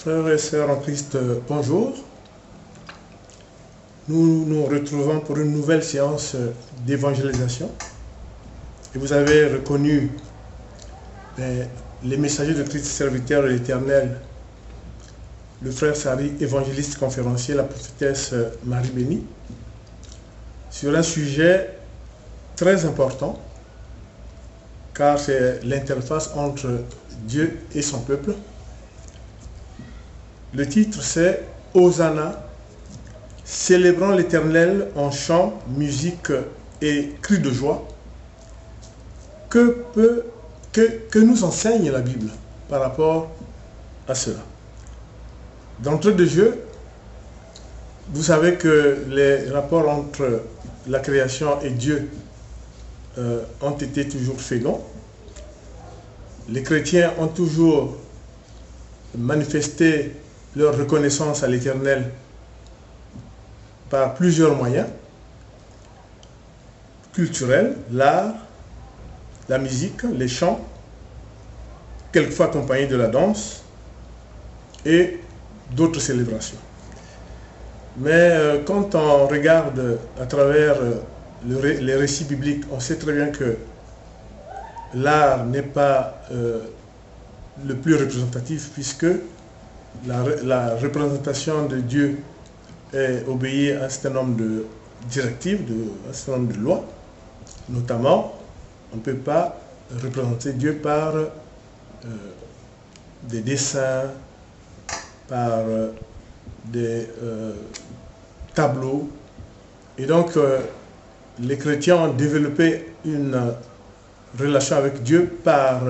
Frères et sœurs en Christ, bonjour. Nous nous retrouvons pour une nouvelle séance d'évangélisation. Et vous avez reconnu les messagers de Christ, serviteurs de l'Éternel, le frère Sari, évangéliste conférencier, la prophétesse Marie Bénie, sur un sujet très important, car c'est l'interface entre Dieu et son peuple. Le titre c'est « Hosanna, célébrant l'Éternel en chant, musique et cris de joie ». Que nous enseigne la Bible par rapport à cela? D'entrée de jeu, vous savez que les rapports entre la création et Dieu ont été toujours féconds. Les chrétiens ont toujours manifesté leur reconnaissance à l'Éternel par plusieurs moyens culturels, l'art, la musique, les chants, quelquefois accompagnés de la danse et d'autres célébrations. Mais quand on regarde à travers les récits bibliques, on sait très bien que l'art n'est pas le plus représentatif, puisque la représentation de Dieu est obéie à un certain nombre de directives, à un certain nombre de lois. Notamment, on ne peut pas représenter Dieu par des dessins, par des tableaux. Et donc, les chrétiens ont développé une relation avec Dieu par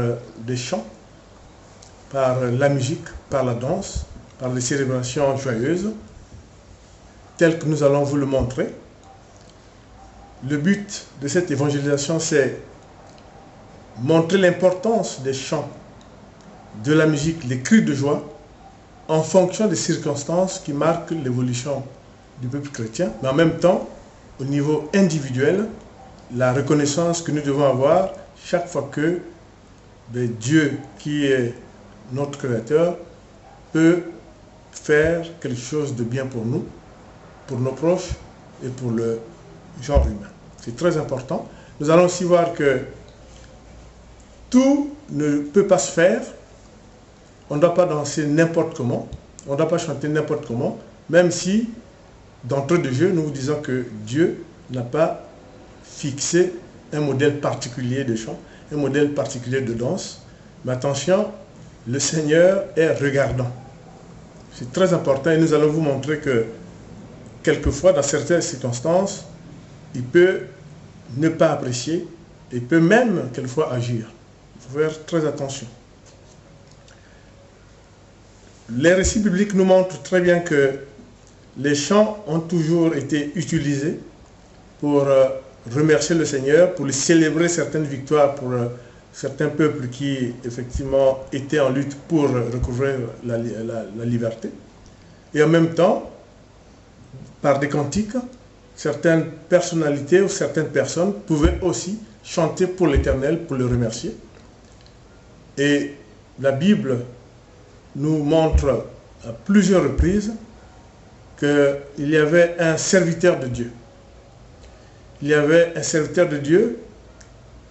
des chants, par la musique, par la danse, par les célébrations joyeuses, telles que nous allons vous le montrer. Le but de cette évangélisation, c'est montrer l'importance des chants, de la musique, les cris de joie, en fonction des circonstances qui marquent l'évolution du peuple chrétien, mais en même temps, au niveau individuel, la reconnaissance que nous devons avoir chaque fois que Dieu, qui est notre Créateur, peut faire quelque chose de bien pour nous, pour nos proches et pour le genre humain. C'est très important. Nous allons aussi voir que tout ne peut pas se faire. On ne doit pas danser n'importe comment. On ne doit pas chanter n'importe comment, même si, d'entrée de jeu, nous vous disons que Dieu n'a pas fixé un modèle particulier de chant, un modèle particulier de danse. Mais attention, le Seigneur est regardant. C'est très important et nous allons vous montrer que quelquefois, dans certaines circonstances, il peut ne pas apprécier et peut même quelquefois agir. Il faut faire très attention. Les récits bibliques nous montrent très bien que les chants ont toujours été utilisés pour remercier le Seigneur, pour célébrer certaines victoires pour certains peuples qui effectivement étaient en lutte pour recouvrir la liberté. Et en même temps, par des cantiques, certaines personnalités ou certaines personnes pouvaient aussi chanter pour l'Éternel, pour le remercier. Et la Bible nous montre à plusieurs reprises qu'il y avait un serviteur de Dieu. Il y avait un serviteur de Dieu,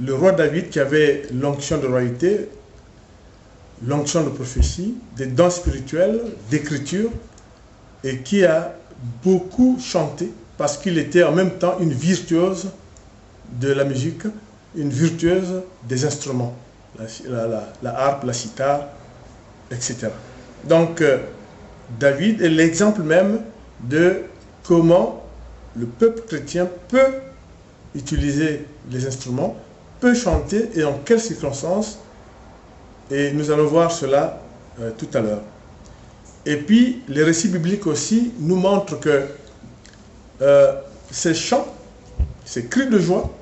le roi David, qui avait l'onction de royauté, l'onction de prophétie, des dons spirituels, d'écriture, et qui a beaucoup chanté parce qu'il était en même temps une virtuose de la musique, une virtuose des instruments, la harpe, la cithare, etc. Donc, David est l'exemple même de comment le peuple chrétien peut utiliser les instruments, peut chanter et en quelles circonstances. Et nous allons voir cela tout à l'heure. Et puis, les récits bibliques aussi nous montrent que ces chants, ces cris de joie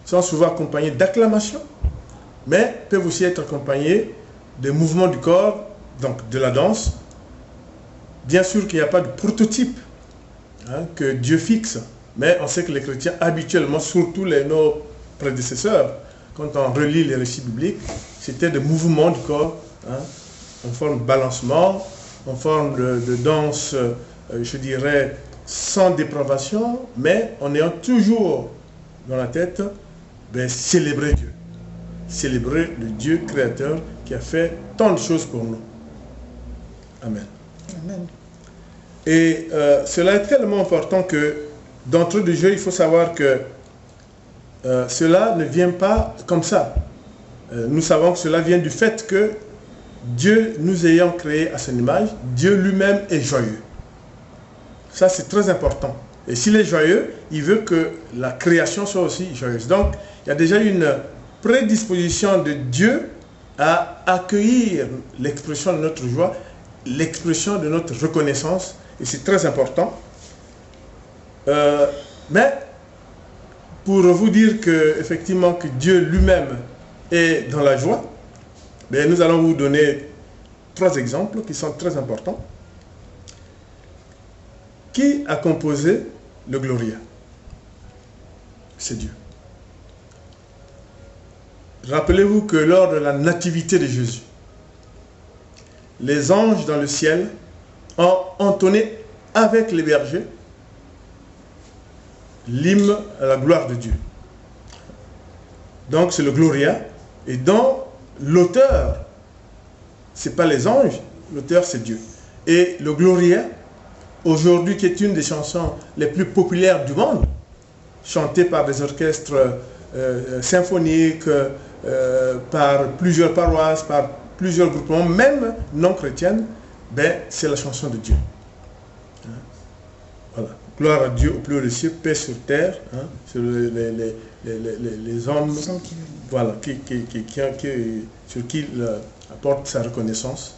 sont souvent accompagnés d'acclamations, mais peuvent aussi être accompagnés des mouvements du corps, donc de la danse. Bien sûr qu'il n'y a pas de prototype que Dieu fixe, mais on sait que les chrétiens habituellement, surtout nos prédécesseurs, quand on relit les récits bibliques, c'était des mouvements du corps, en forme de balancement, en forme de danse, je dirais, sans dépravation, mais en ayant toujours dans la tête, célébrer Dieu. Célébrer le Dieu créateur qui a fait tant de choses pour nous. Amen. Amen. Et cela est tellement important que d'entrée de jeu, il faut savoir que cela ne vient pas comme ça. Nous savons que cela vient du fait que Dieu nous ayant créés à son image, Dieu lui-même est joyeux. Ça, c'est très important. Et s'il est joyeux, il veut que la création soit aussi joyeuse. Donc, il y a déjà une prédisposition de Dieu à accueillir l'expression de notre joie, l'expression de notre reconnaissance. Et c'est très important. Mais, pour vous dire que, effectivement, que Dieu lui-même est dans la joie, nous allons vous donner 3 exemples qui sont très importants. Qui a composé le Gloria? C'est Dieu. Rappelez-vous que lors de la nativité de Jésus, les anges dans le ciel ont entonné avec les bergers l'hymne à la gloire de Dieu. Donc c'est le Gloria. Et dont l'auteur, ce n'est pas les anges, l'auteur c'est Dieu. Et le Gloria, aujourd'hui qui est une des chansons les plus populaires du monde, chantée par des orchestres symphoniques, par plusieurs paroisses, par plusieurs groupements, même non chrétiennes, c'est la chanson de Dieu. Voilà. Gloire à Dieu au plus haut des cieux, paix sur terre, sur les hommes, voilà, sur qui il apporte sa reconnaissance.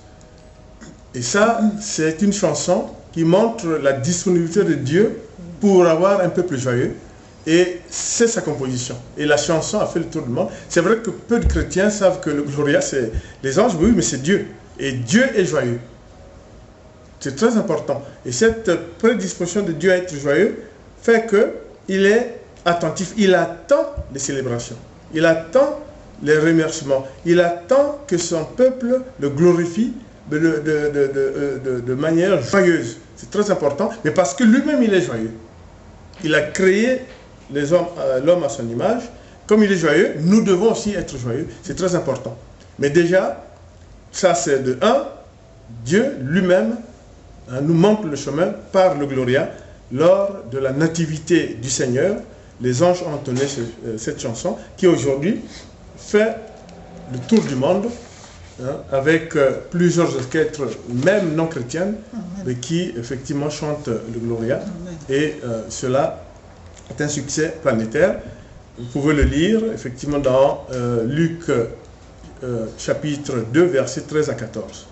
Et ça, c'est une chanson qui montre la disponibilité de Dieu pour avoir un peuple joyeux. Et c'est sa composition. Et la chanson a fait le tour du monde. C'est vrai que peu de chrétiens savent que le Gloria, c'est les anges, oui, mais c'est Dieu. Et Dieu est joyeux. C'est très important. Et cette prédisposition de Dieu à être joyeux fait qu'il est attentif. Il attend les célébrations. Il attend les remerciements. Il attend que son peuple le glorifie de manière joyeuse. C'est très important. Mais parce que lui-même, il est joyeux. Il a créé l'homme à son image. Comme il est joyeux, nous devons aussi être joyeux. C'est très important. Mais déjà, ça c'est de 1, Dieu lui-même nous montre le chemin par le Gloria. Lors de la nativité du Seigneur, les anges ont entonné cette chanson qui aujourd'hui fait le tour du monde avec plusieurs orchestres, même non chrétiennes, mais qui effectivement chantent le Gloria. Et cela est un succès planétaire. Vous pouvez le lire effectivement dans Luc chapitre 2, versets 13 à 14.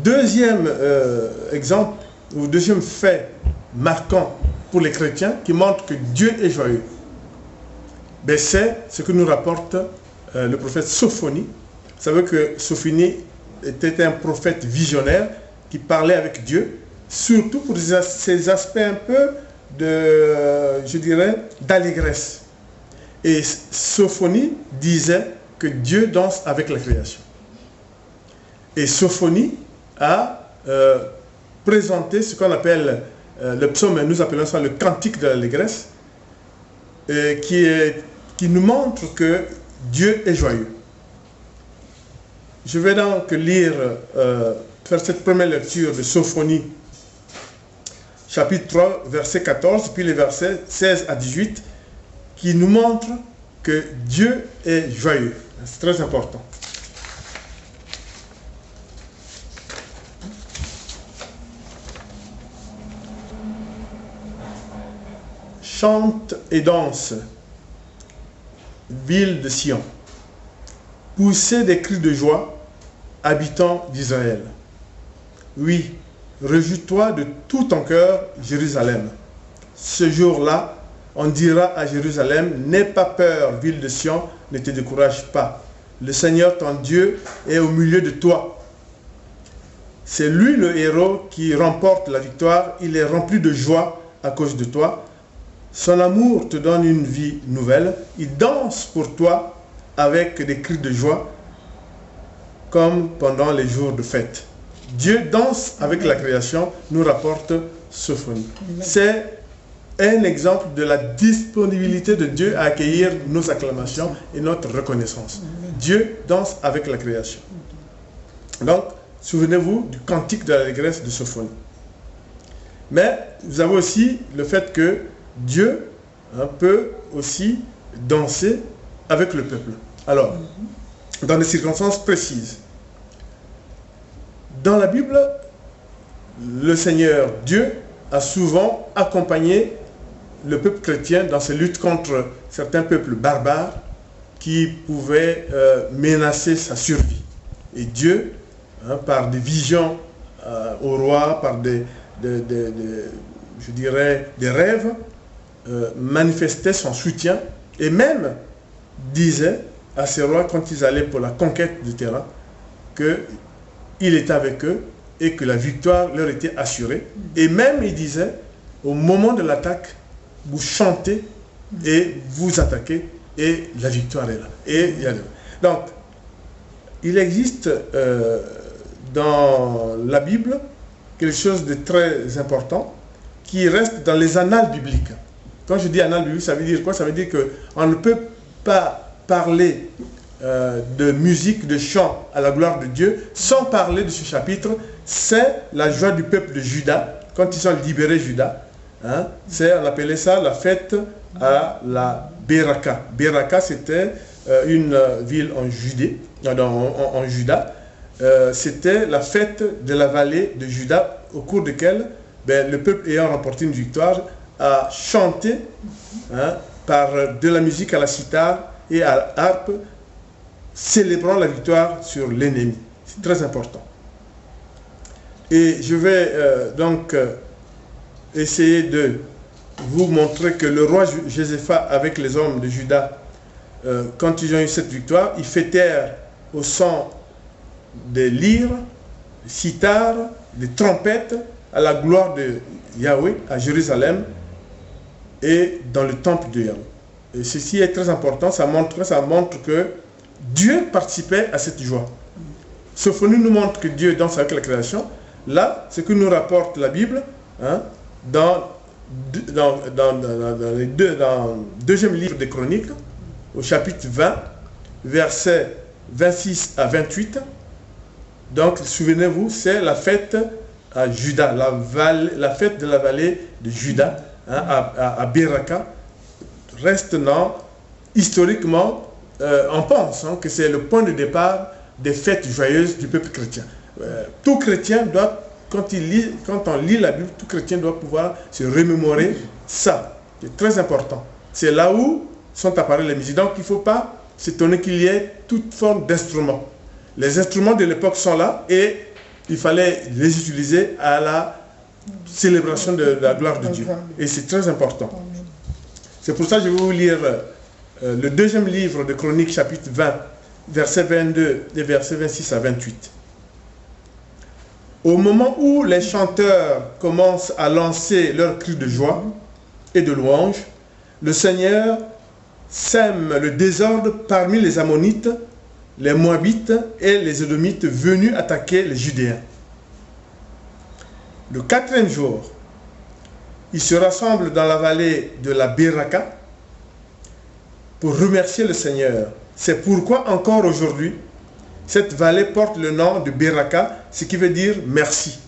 Deuxième exemple, ou deuxième fait marquant pour les chrétiens qui montre que Dieu est joyeux, c'est ce que nous rapporte le prophète Sophonie. Vous savez que Sophonie était un prophète visionnaire qui parlait avec Dieu, surtout pour ces aspects un peu je dirais, d'allégresse. Et Sophonie disait que Dieu danse avec la création. Et Sophonie a présenté ce qu'on appelle le psaume, nous appelons ça le cantique de l'allégresse, qui nous montre que Dieu est joyeux. Je vais donc lire, faire cette première lecture de Sophonie, chapitre 3, verset 14, puis les versets 16 à 18, qui nous montrent que Dieu est joyeux. C'est très important. Chante et danse, ville de Sion. Poussez des cris de joie, habitants d'Israël. Oui, réjouis-toi de tout ton cœur, Jérusalem. Ce jour-là, on dira à Jérusalem, n'aie pas peur, ville de Sion, ne te décourage pas. Le Seigneur, ton Dieu, est au milieu de toi. C'est lui le héros qui remporte la victoire. Il est rempli de joie à cause de toi. Son amour te donne une vie nouvelle. Il danse pour toi avec des cris de joie, comme pendant les jours de fête. Dieu danse avec la création, nous rapporte Sophonie. C'est un exemple de la disponibilité de Dieu à accueillir nos acclamations et notre reconnaissance. Dieu danse avec la création. Donc, souvenez-vous du cantique de l'allégresse de Sophonie. Mais vous avez aussi le fait que Dieu peut aussi danser avec le peuple. Alors, dans des circonstances précises. Dans la Bible, le Seigneur Dieu a souvent accompagné le peuple chrétien dans ses luttes contre certains peuples barbares qui pouvaient menacer sa survie. Et Dieu, par des visions au roi, par des rêves, manifestait son soutien et même disait à ces rois quand ils allaient pour la conquête du terrain qu'il était avec eux et que la victoire leur était assurée. Et même il disait, au moment de l'attaque, vous chantez et vous attaquez et la victoire est là. Donc, il existe dans la Bible quelque chose de très important qui reste dans les annales bibliques. Quand je dis annales bibliques, ça veut dire quoi? Ça veut dire qu'on ne peut pas parler de musique, de chant à la gloire de Dieu sans parler de ce chapitre. C'est la joie du peuple de Juda quand ils ont libéré Juda. On appelait ça la fête à la Beraka. Beraka, c'était une ville en Judée, en Juda. C'était la fête de la vallée de Juda, au cours de laquelle le peuple ayant remporté une victoire a chanté par de la musique à la sitar et à l'harpe, célébrant la victoire sur l'ennemi. C'est très important. Et je vais donc essayer de vous montrer que le roi Josaphat avec les hommes de Juda, quand ils ont eu cette victoire, ils fêtèrent au son des lyres, des sitars, des trompettes à la gloire de Yahweh à Jérusalem et dans le temple de Yahweh. Et ceci est très important, ça montre que Dieu participait à cette joie. Sophonie nous montre que Dieu danse avec la création. Là, ce que nous rapporte la Bible, dans le deuxième livre des Chroniques, au chapitre 20, versets 26 à 28. Donc, souvenez-vous, c'est la fête à Juda, la fête de la vallée de Juda, à Beraka. Restant, historiquement, on pense que c'est le point de départ des fêtes joyeuses du peuple chrétien. Tout chrétien doit, quand on lit la Bible, tout chrétien doit pouvoir se remémorer ça. C'est très important. C'est là où sont apparues les musiques. Donc, il ne faut pas s'étonner qu'il y ait toute forme d'instruments. Les instruments de l'époque sont là et il fallait les utiliser à la célébration de la gloire de Dieu. Et c'est très important. C'est pour ça que je vais vous lire le deuxième livre de Chroniques, chapitre 20, versets 22 et versets 26 à 28. Au moment où les chanteurs commencent à lancer leurs cris de joie et de louange, le Seigneur sème le désordre parmi les Ammonites, les Moabites et les Édomites venus attaquer les Judéens. Le quatrième jour, ils se rassemblent dans la vallée de la Beraka pour remercier le Seigneur. C'est pourquoi encore aujourd'hui, cette vallée porte le nom de Beraka, ce qui veut dire merci.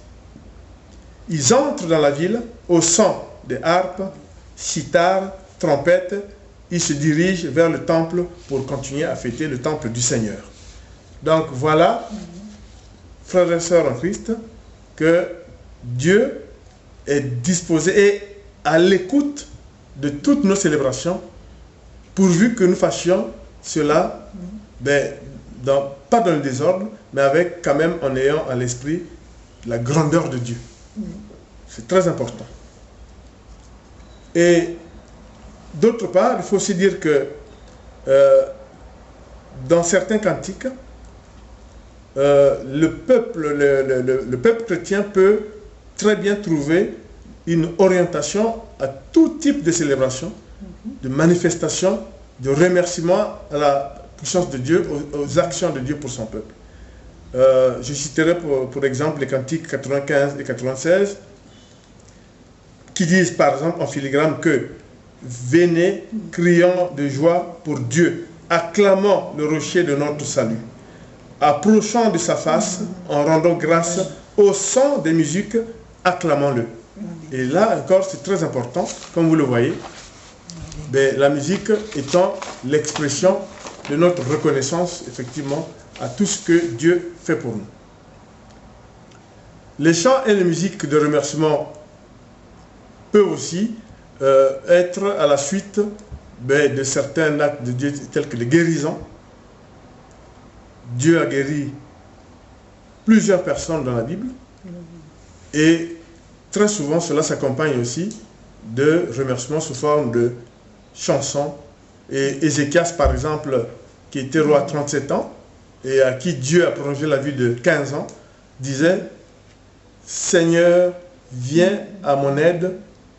Ils entrent dans la ville au son des harpes, sitars, trompettes. Ils se dirigent vers le temple pour continuer à fêter le temple du Seigneur. Donc voilà, frères et sœurs en Christ, que Dieu est disposé et à l'écoute de toutes nos célébrations, pourvu que nous fassions cela, pas dans le désordre, mais avec quand même en ayant à l'esprit la grandeur de Dieu. C'est très important. Et d'autre part, il faut aussi dire que dans certains cantiques, le peuple chrétien peut très bien trouver une orientation à tout type de célébration, de manifestation, de remerciement à la puissance de Dieu, aux actions de Dieu pour son peuple. Je citerai pour exemple les cantiques 95 et 96 qui disent par exemple en filigrane que venez criant de joie pour Dieu, acclamant le rocher de notre salut, approchant de sa face en rendant grâce au son des musiques, acclamons-le. Et là encore c'est très important, comme vous le voyez, la musique étant l'expression de notre reconnaissance effectivement à tout ce que Dieu fait pour nous. Les chants et les musiques de remerciement peuvent aussi être à la suite de certains actes de Dieu tels que les guérisons. Dieu a guéri plusieurs personnes dans la Bible et très souvent cela s'accompagne aussi de remerciements sous forme de chansons. Et Ézéchias par exemple, qui était roi à 37 ans et à qui Dieu a prolongé la vie de 15 ans, disait « Seigneur, viens à mon aide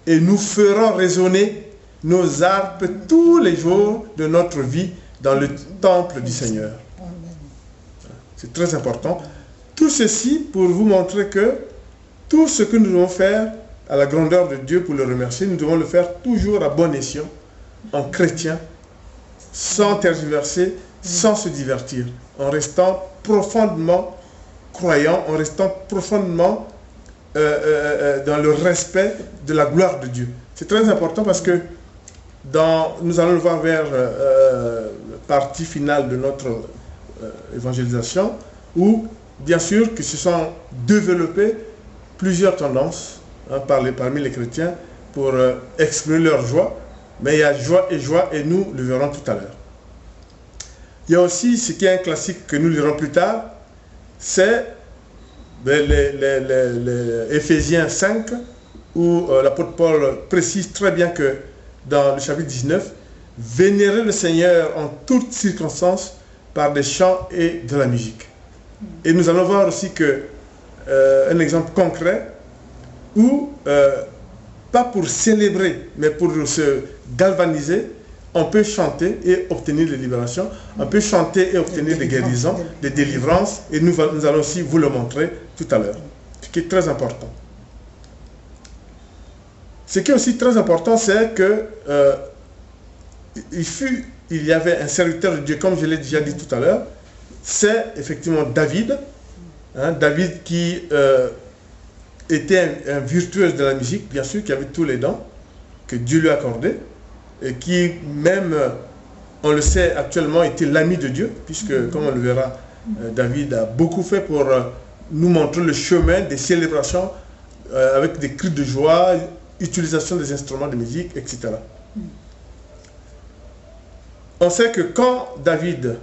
et nous ferons résonner nos harpes tous les jours de notre vie dans le temple du Seigneur. » C'est très important. Tout ceci pour vous montrer que tout ce que nous devons faire à la grandeur de Dieu pour le remercier, nous devons le faire toujours à bon escient, en chrétien, sans tergiverser, sans se divertir, en restant profondément croyant, en restant profondément dans le respect de la gloire de Dieu. C'est très important parce que nous allons le voir vers la partie finale de notre évangélisation, où bien sûr que se sont développées plusieurs tendances parmi les chrétiens pour exprimer leur joie, mais il y a joie, et nous le verrons tout à l'heure. Il y a aussi ce qui est un classique que nous lirons plus tard, c'est les Éphésiens 5, où l'apôtre Paul précise très bien que dans le chapitre 19, vénérez le Seigneur en toutes circonstances par des chants et de la musique. Et nous allons voir aussi que un exemple concret où, pas pour célébrer, mais pour se galvaniser, on peut chanter et obtenir des libérations, on peut chanter et obtenir des guérisons, des délivrances, et nous allons aussi vous le montrer tout à l'heure, ce qui est très important. Ce qui est aussi très important, c'est que il y avait un serviteur de Dieu, comme je l'ai déjà dit tout à l'heure, c'est effectivement David, David qui était un virtuose de la musique, bien sûr, qui avait tous les dons que Dieu lui a accordés, et qui même, on le sait actuellement, était l'ami de Dieu, puisque, comme on le verra, David a beaucoup fait pour nous montrer le chemin des célébrations avec des cris de joie, utilisation des instruments de musique, etc. On sait que quand David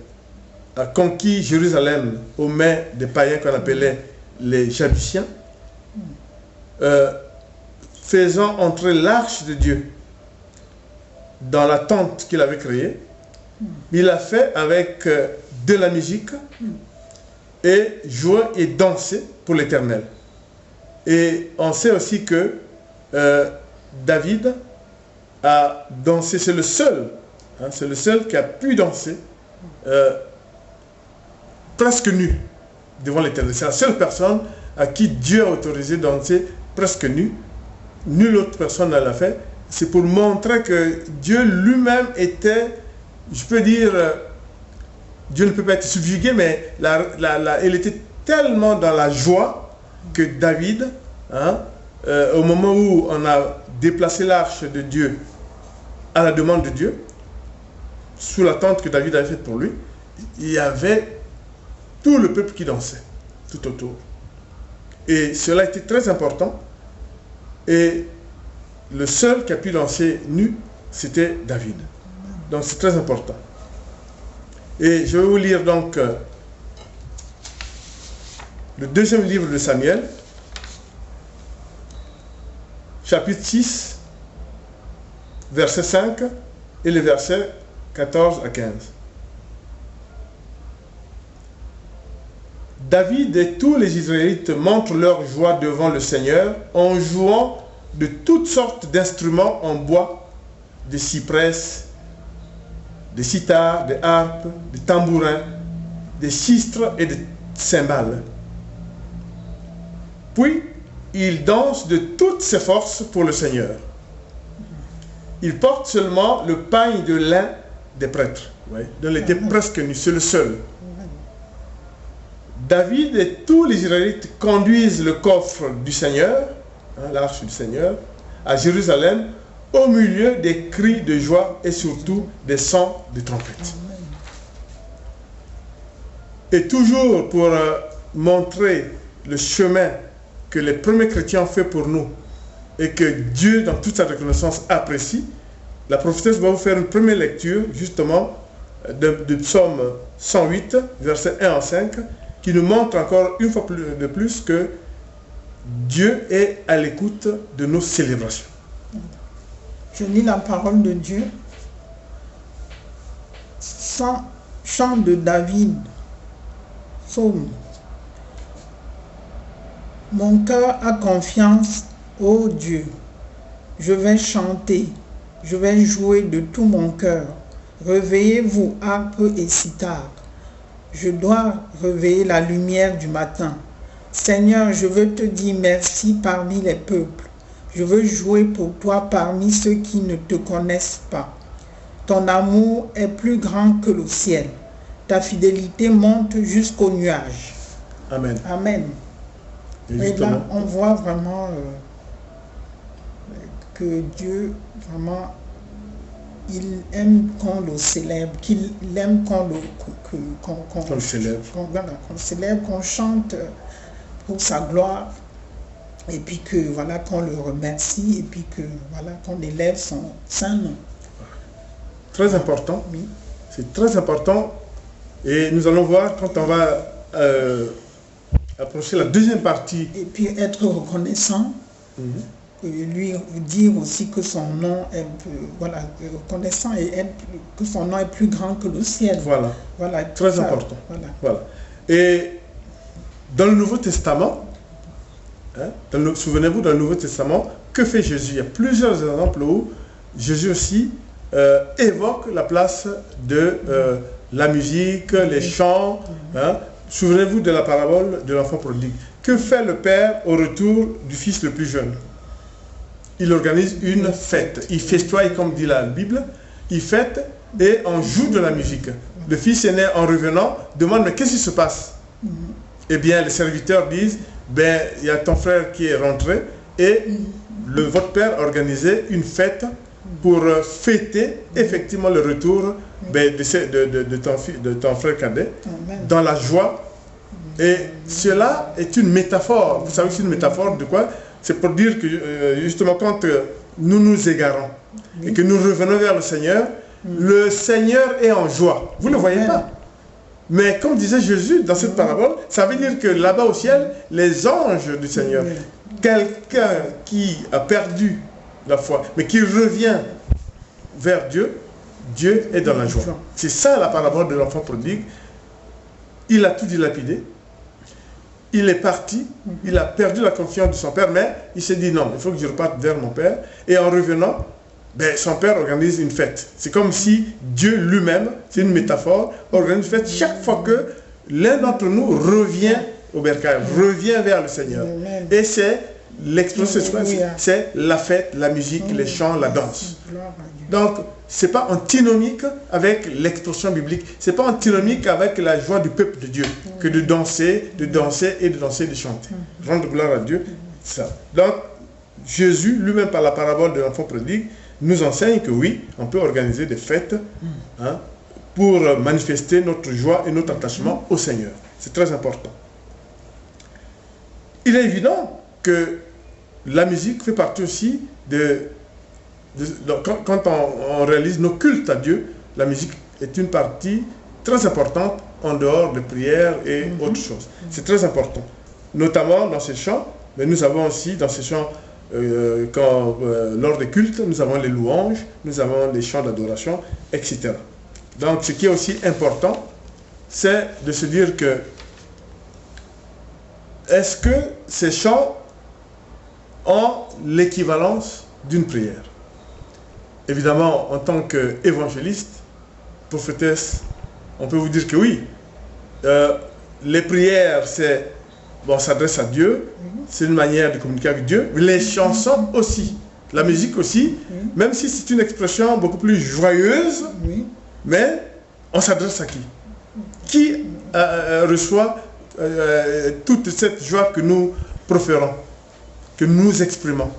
a conquis Jérusalem aux mains des païens qu'on appelait les Jabusciens, faisant entrer l'arche de Dieu dans la tente qu'il avait créée, il a fait avec de la musique et joué et dansé pour l'Éternel. Et on sait aussi que David a dansé, c'est le seul qui a pu danser presque nu devant l'Éternel. C'est la seule personne à qui Dieu a autorisé de danser presque nu. Nulle autre personne ne l'a fait. C'est pour montrer que Dieu lui-même était, je peux dire, Dieu ne peut pas être subjugué, mais il était tellement dans la joie que David, au moment où on a déplacé l'arche de Dieu à la demande de Dieu, sous la tente que David avait faite pour lui, il y avait tout le peuple qui dansait, tout autour. Et cela était très important. Et le seul qui a pu danser nu, c'était David. Donc c'est très important. Et je vais vous lire donc le deuxième livre de Samuel, chapitre 6, verset 5 et les versets 14 à 15. David et tous les Israélites montrent leur joie devant le Seigneur en jouant de toutes sortes d'instruments en bois, de cyprès, de sitars, de harpes, de tambourins, de sistres et de cymbales. Puis, il danse de toutes ses forces pour le Seigneur. Il porte seulement le pagne de lin des prêtres. Ouais. Donc, il était presque nu, c'est le seul. David et tous les Israélites conduisent le coffre du Seigneur, l'arche du Seigneur, à Jérusalem, au milieu des cris de joie et surtout des sons de trompette. Et toujours pour montrer le chemin que les premiers chrétiens ont fait pour nous et que Dieu, dans toute sa reconnaissance, apprécie, la prophétesse va vous faire une première lecture, justement, de Psaume 108, versets 1 à 5, qui nous montre encore une fois de plus que Dieu est à l'écoute de nos célébrations. Je lis la parole de Dieu. Chant de David, psaume. Mon cœur a confiance, ô Dieu. Je vais chanter, je vais jouer de tout mon cœur. Réveillez-vous, harpe et cithare. Je dois réveiller la lumière du matin. Seigneur, je veux te dire merci parmi les peuples. Je veux jouer pour toi parmi ceux qui ne te connaissent pas. Ton amour est plus grand que le ciel. Ta fidélité monte jusqu'aux nuages. Amen. Amen. Et là, on voit vraiment que Dieu, vraiment, il aime qu'on le célèbre, qu'il aime qu'on le célèbre. Qu'on célèbre, qu'on chante pour sa gloire, et puis que voilà, qu'on le remercie, et puis que voilà, qu'on élève son saint nom. Très important. Oui. C'est très important. Et nous allons voir quand on va approcher la deuxième partie. Et puis être reconnaissant. Lui dire aussi que son nom est reconnaissant et que son nom est plus grand que le ciel. Voilà. Très important. Voilà. Et dans le Nouveau Testament, souvenez-vous, dans le Nouveau Testament, que fait Jésus? Il y a plusieurs exemples où Jésus aussi évoque la place de la musique, les chants. Souvenez-vous de la parabole de l'enfant prodigue. Que fait le père au retour du fils le plus jeune? Il organise une fête. Il festoie, comme dit la Bible, il fête et on joue de la musique. Le fils aîné, en revenant, demande, mais qu'est-ce qui se passe? Eh bien, les serviteurs disent, il y a ton frère qui est rentré et votre père a organisé une fête pour fêter effectivement le retour de ton frère cadet dans la joie. Et cela est une métaphore. Vous savez que c'est une métaphore de quoi? C'est pour dire que justement quand nous nous égarons et que nous revenons vers le Seigneur est en joie. Vous ne le voyez pas. Mais comme disait Jésus dans cette parabole, ça veut dire que là-bas au ciel, les anges du Seigneur, quelqu'un qui a perdu la foi, mais qui revient vers Dieu, Dieu est dans la joie. C'est ça la parabole de l'enfant prodigue. Il a tout dilapidé. Il est parti, il a perdu la confiance de son père, mais il s'est dit non, il faut que je reparte vers mon père. Et en revenant, son père organise une fête. C'est comme si Dieu lui-même, c'est une métaphore, organise une fête chaque fois que l'un d'entre nous revient au bercail, revient vers le Seigneur. Et c'est l'expression, c'est la fête, la musique, les chants, la danse. Donc, ce n'est pas antinomique avec l'expression biblique. Ce n'est pas antinomique avec la joie du peuple de Dieu que de danser, de chanter. Rendre gloire à Dieu. Ça. Donc, Jésus, lui-même par la parabole de l'enfant prodigue, nous enseigne que oui, on peut organiser des fêtes pour manifester notre joie et notre attachement au Seigneur. C'est très important. Il est évident que la musique fait partie aussi quand on réalise nos cultes à Dieu, la musique est une partie très importante en dehors de prières et autres choses. C'est très important. Notamment dans ces chants, mais nous avons aussi dans ces chants, lors des cultes, nous avons les louanges, nous avons les chants d'adoration, etc. Donc ce qui est aussi important, c'est de se dire que est-ce que ces chants ont l'équivalence d'une prière? Évidemment, en tant qu'évangéliste, prophétesse, on peut vous dire que oui. les prières, c'est, bon, on s'adresse à Dieu, c'est une manière de communiquer avec Dieu. Les chansons aussi, la musique aussi, même si c'est une expression beaucoup plus joyeuse, mais on s'adresse à qui? Qui reçoit toute cette joie que nous proférons, que nous exprimons?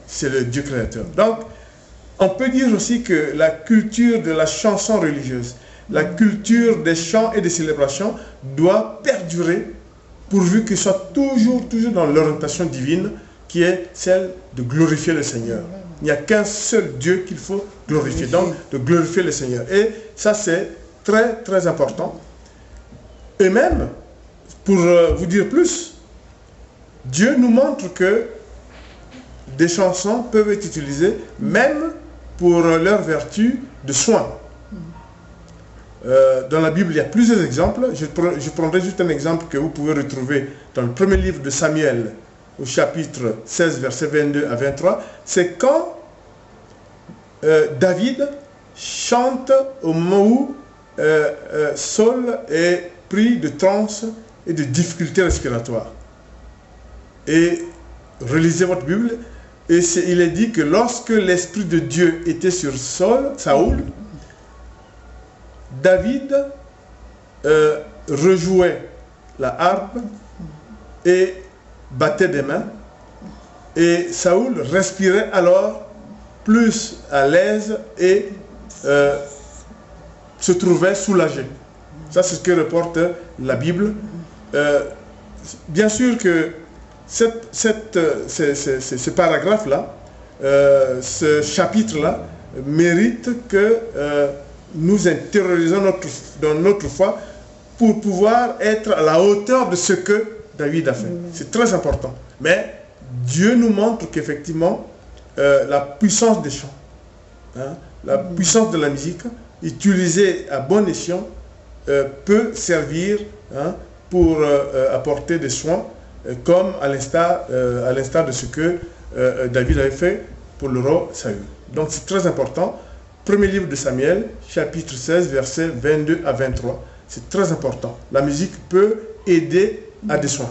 C'est le Dieu créateur. Donc, on peut dire aussi que la culture de la chanson religieuse, la culture des chants et des célébrations doit perdurer pourvu qu'il soit toujours dans l'orientation divine qui est celle de glorifier le Seigneur. Il n'y a qu'un seul Dieu qu'il faut glorifier, donc de glorifier le Seigneur. Et ça, c'est très important. Et même, pour vous dire plus, Dieu nous montre que des chansons peuvent être utilisées même pour leur vertu de soin. Dans la Bible, il y a plusieurs exemples. Je prendrai juste un exemple que vous pouvez retrouver dans le premier livre de Samuel, au chapitre 16, versets 22 à 23. C'est quand David chante au moment où Saul est pris de transe et de difficultés respiratoires. Et relisez votre Bible, et il est dit que lorsque l'Esprit de Dieu était sur Saoul, David rejouait la harpe et battait des mains, et Saoul respirait alors plus à l'aise et se trouvait soulagé. Ça, c'est ce que reporte la Bible. Bien sûr que ce paragraphe-là, ce chapitre-là, mérite que nous intériorisions dans notre foi pour pouvoir être à la hauteur de ce que David a fait. C'est très important. Mais Dieu nous montre qu'effectivement, la puissance des chants, la puissance de la musique, utilisée à bon escient, peut servir pour apporter des soins, comme à l'instar de ce que David avait fait pour le roi Saül. Donc c'est très important. Premier livre de Samuel, chapitre 16, versets 22 à 23. C'est très important. La musique peut aider à des soins.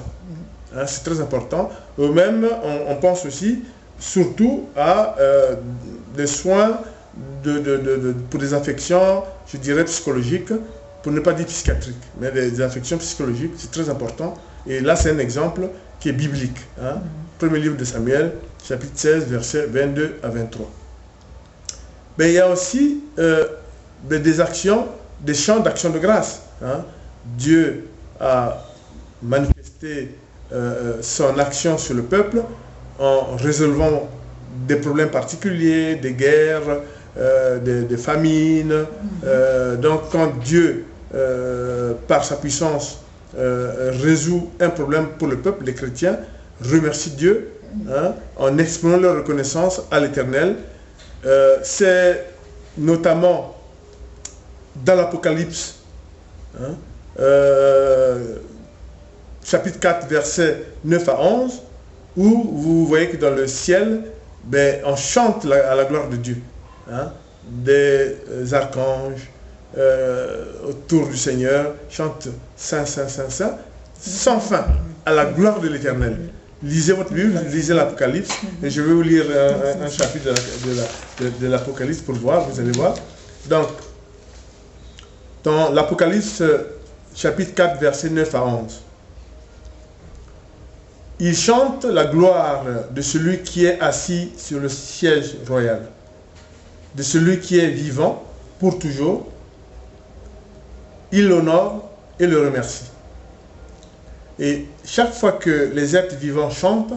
C'est très important. Ou même, on pense aussi, surtout à des soins pour des affections, je dirais, psychologiques, pour ne pas dire psychiatriques, mais des affections psychologiques, c'est très important. Et là, c'est un exemple qui est biblique. Premier livre de Samuel, chapitre 16, versets 22 à 23. Mais il y a aussi des actions, des chants d'action de grâce. Dieu a manifesté son action sur le peuple en résolvant des problèmes particuliers, des guerres, des famines. Donc quand Dieu, par sa puissance, résout un problème pour le peuple, les chrétiens remercient Dieu en exprimant leur reconnaissance à l'Éternel. C'est notamment dans l'Apocalypse, chapitre 4, versets 9 à 11, où vous voyez que dans le ciel, on chante à la gloire de Dieu. Des archanges autour du Seigneur chantent Saint, Saint, Saint, Saint, sans fin, à la gloire de l'Éternel. Lisez votre Bible, lisez l'Apocalypse, et je vais vous lire un chapitre de l'Apocalypse pour voir, vous allez voir. Donc, dans l'Apocalypse, chapitre 4, versets 9 à 11, il chante la gloire de celui qui est assis sur le siège royal, de celui qui est vivant pour toujours. Il l'honore et le remercie. Et chaque fois que les êtres vivants chantent,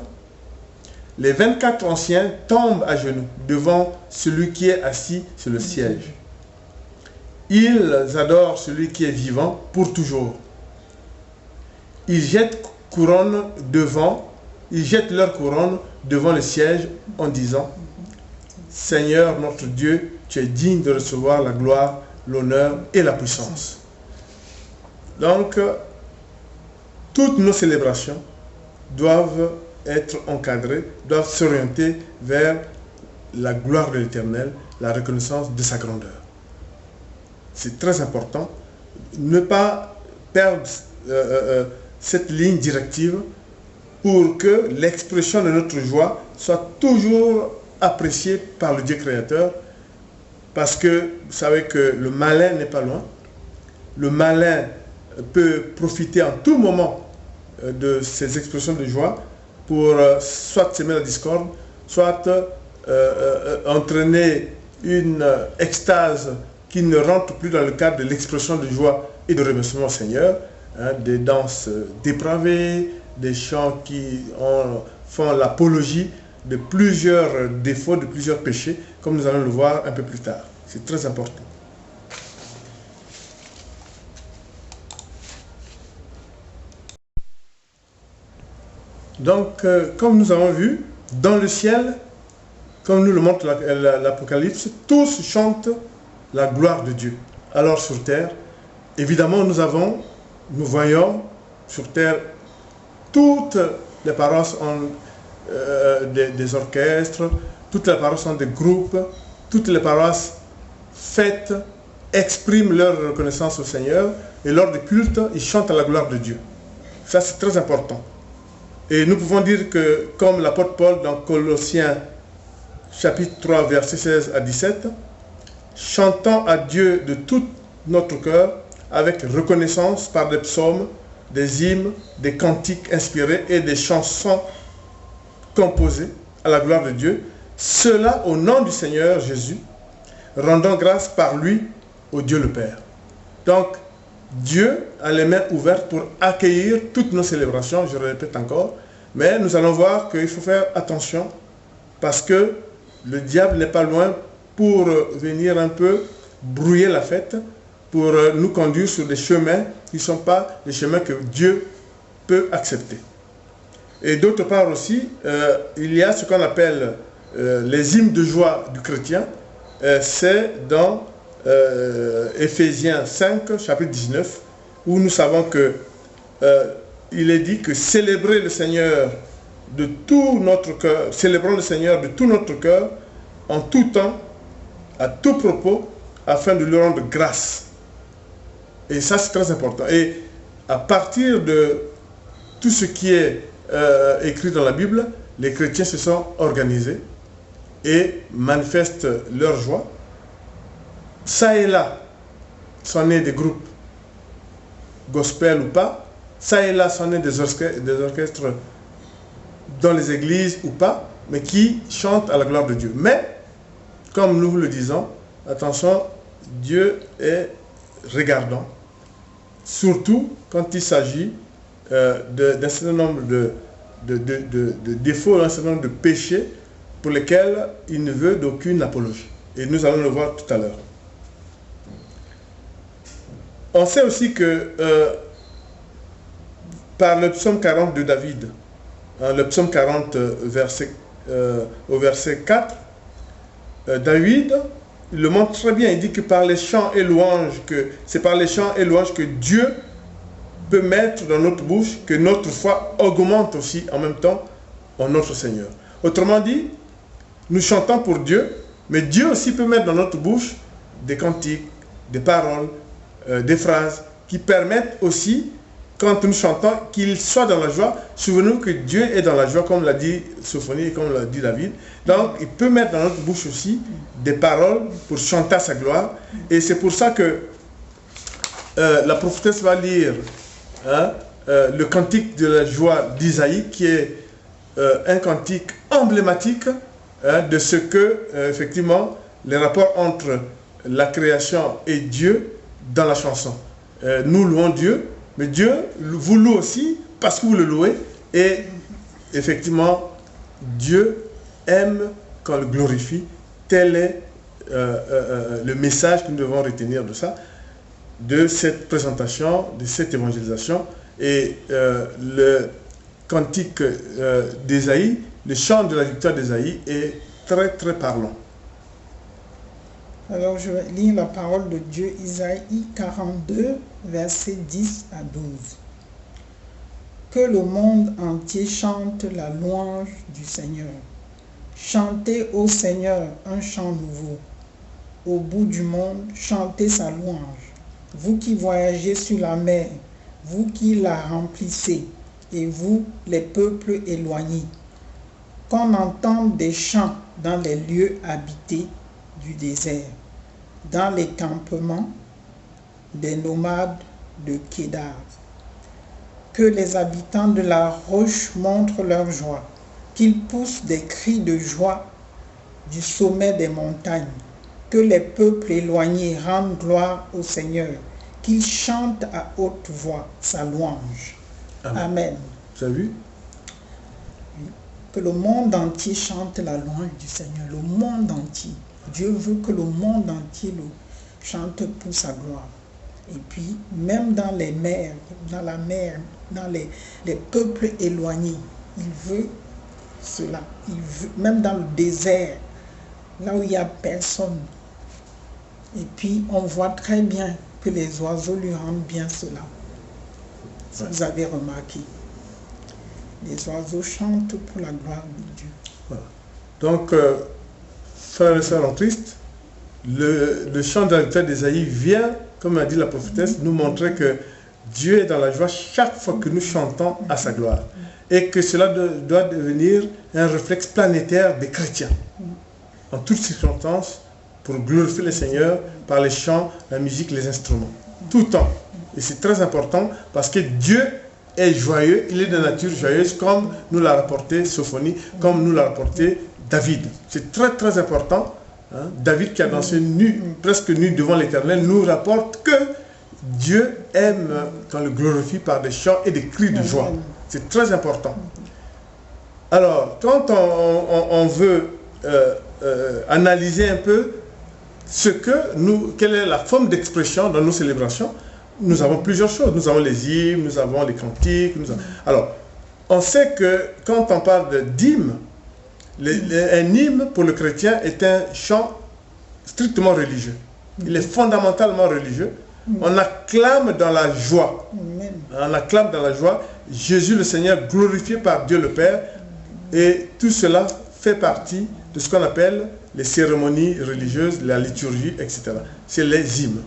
les 24 anciens tombent à genoux devant celui qui est assis sur le siège. Ils adorent celui qui est vivant pour toujours. Ils jettent leur couronne devant le siège en disant: Seigneur notre Dieu, tu es digne de recevoir la gloire, l'honneur et la puissance. Donc, toutes nos célébrations doivent être encadrées, doivent s'orienter vers la gloire de l'Éternel, la reconnaissance de sa grandeur. C'est très important. Ne pas perdre cette ligne directive pour que l'expression de notre joie soit toujours appréciée par le Dieu créateur, parce que vous savez que le malin n'est pas loin. Le malin peut profiter en tout moment de ces expressions de joie pour soit semer la discorde, soit entraîner une extase qui ne rentre plus dans le cadre de l'expression de joie et de remerciement au Seigneur, hein, des danses dépravées, des chants qui font l'apologie de plusieurs défauts, de plusieurs péchés, comme nous allons le voir un peu plus tard. C'est très important. Donc, comme nous avons vu, dans le ciel, comme nous le montre l'Apocalypse, tous chantent la gloire de Dieu. Alors sur terre, évidemment, nous voyons sur terre toutes les paroisses ont des orchestres, toutes les paroisses ont des groupes, toutes les paroisses fêtent, expriment leur reconnaissance au Seigneur, et lors des cultes, ils chantent à la gloire de Dieu. Ça, c'est très important. Et nous pouvons dire que, comme l'apôtre Paul dans Colossiens chapitre 3, versets 16 à 17, chantant à Dieu de tout notre cœur, avec reconnaissance par des psaumes, des hymnes, des cantiques inspirés et des chansons composées à la gloire de Dieu, cela au nom du Seigneur Jésus, rendant grâce par lui au Dieu le Père. Donc, Dieu a les mains ouvertes pour accueillir toutes nos célébrations, je le répète encore, mais nous allons voir qu'il faut faire attention parce que le diable n'est pas loin pour venir un peu brouiller la fête, pour nous conduire sur des chemins qui ne sont pas les chemins que Dieu peut accepter. Et d'autre part aussi, il y a ce qu'on appelle les hymnes de joie du chrétien, c'est dans Éphésiens 5, chapitre 19, où nous savons que il est dit que célébrer le Seigneur de tout notre cœur, célébrons le Seigneur de tout notre cœur, en tout temps, à tout propos, afin de lui rendre grâce. Et ça, c'est très important. Et à partir de tout ce qui est écrit dans la Bible, les chrétiens se sont organisés et manifestent leur joie. Ça et là, c'en est des groupes gospel ou pas. Ça et là, c'en est des orchestres dans les églises ou pas, mais qui chantent à la gloire de Dieu. Mais, comme nous vous le disons, attention, Dieu est regardant, surtout quand il s'agit d'un certain nombre de défauts, d'un certain nombre de péchés pour lesquels il ne veut d'aucune apologie. Et nous allons le voir tout à l'heure. On sait aussi que par le psaume 40 de David, hein, le psaume 40 au verset 4, David le montre très bien. Il dit que par les chants et louanges, c'est par les chants et louanges que Dieu peut mettre dans notre bouche, que notre foi augmente aussi en même temps en notre Seigneur. Autrement dit, nous chantons pour Dieu, mais Dieu aussi peut mettre dans notre bouche des cantiques, des paroles, des phrases qui permettent aussi, quand nous chantons, qu'il soit dans la joie. Souvenez-vous que Dieu est dans la joie, comme l'a dit Sophonie et comme l'a dit David. Donc, il peut mettre dans notre bouche aussi des paroles pour chanter à sa gloire. Et c'est pour ça que la prophétesse va lire le cantique de la joie d'Isaïe, qui est un cantique emblématique de ce que, effectivement, les rapports entre la création et Dieu dans la chanson. Nous louons Dieu, mais Dieu vous loue aussi parce que vous le louez. Et effectivement, Dieu aime quand le glorifie. Tel est le message que nous devons retenir de ça, de cette présentation, de cette évangélisation. Et le cantique d'Ésaïe, le chant de la victoire d'Ésaïe est très très parlant. Alors je vais lire la parole de Dieu, Isaïe 42, versets 10 à 12. Que le monde entier chante la louange du Seigneur. Chantez au Seigneur un chant nouveau. Au bout du monde, chantez sa louange. Vous qui voyagez sur la mer, vous qui la remplissez, et vous, les peuples éloignés. Qu'on entende des chants dans les lieux habités du désert, dans les campements des nomades de Kédar. Que les habitants de la roche montrent leur joie, qu'ils poussent des cris de joie du sommet des montagnes. Que les peuples éloignés rendent gloire au Seigneur, qu'ils chantent à haute voix sa louange. Amen. Amen. Vous avez vu? Que le monde entier chante la louange du Seigneur. Le monde entier. Dieu veut que le monde entier le chante pour sa gloire. Et puis, même dans les mers, dans la mer, dans les peuples éloignés, il veut cela. Il veut, même dans le désert, là où il n'y a personne. Et puis, on voit très bien que les oiseaux lui rendent bien cela. Si vous avez remarqué. Les oiseaux chantent pour la gloire de Dieu. Voilà. Donc, frères et sœurs en Christ, le chant de la victoire d'Ésaïe vient, comme a dit la prophétesse, nous montrer que Dieu est dans la joie chaque fois que nous chantons à sa gloire. Et que cela doit devenir un réflexe planétaire des chrétiens. En toutes circonstances, pour glorifier le Seigneur par les chants, la musique, les instruments. Tout le temps. Et c'est très important parce que Dieu est joyeux, il est de nature joyeuse, comme nous l'a rapporté Sophonie, comme nous l'a rapporté David. C'est très très important. Hein? David qui a dansé nu, presque nu devant l'Éternel, nous rapporte que Dieu aime quand le glorifie par des chants et des cris de joie. C'est très important. Alors, quand on veut analyser un peu quelle est la forme d'expression dans nos célébrations, nous avons plusieurs choses. Nous avons les hymnes, nous avons les cantiques. Alors, on sait que quand on parle d'hymne, un hymne pour le chrétien est un chant strictement religieux. Il est fondamentalement religieux. On acclame dans la joie. On acclame dans la joie Jésus le Seigneur glorifié par Dieu le Père. Et tout cela fait partie de ce qu'on appelle les cérémonies religieuses, la liturgie, etc. C'est les hymnes.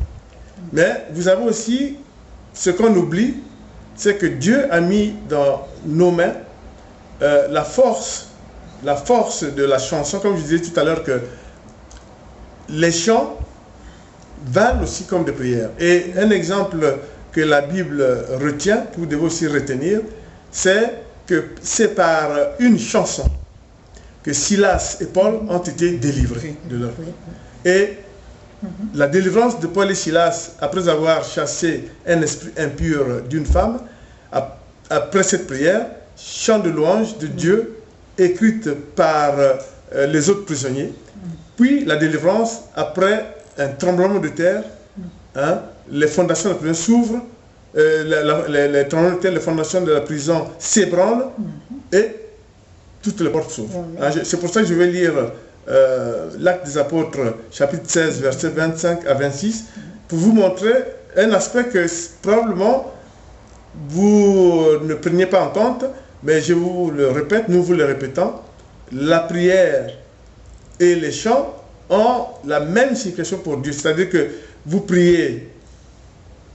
Mais vous avez aussi, ce qu'on oublie, c'est que Dieu a mis dans nos mains la force de la chanson. Comme je disais tout à l'heure que les chants valent aussi comme des prières. Et un exemple que la Bible retient, que vous devez aussi retenir, c'est que c'est par une chanson que Silas et Paul ont été délivrés de leur vie. Et la délivrance de Paul et Silas, après avoir chassé un esprit impur d'une femme, après cette prière, chant de louange de Dieu, écrite par les autres prisonniers, puis la délivrance après un tremblement de terre, hein, les fondations de la prison s'ouvrent, les tremblements de terre, les fondations de la prison s'ébranlent et toutes les portes s'ouvrent. C'est pour ça que je vais lire l'Acte des Apôtres, chapitre 16, versets 25 à 26, pour vous montrer un aspect que probablement vous ne preniez pas en compte, mais je vous le répète, nous vous le répétons, la prière et les chants ont la même signification pour Dieu. C'est-à-dire que vous priez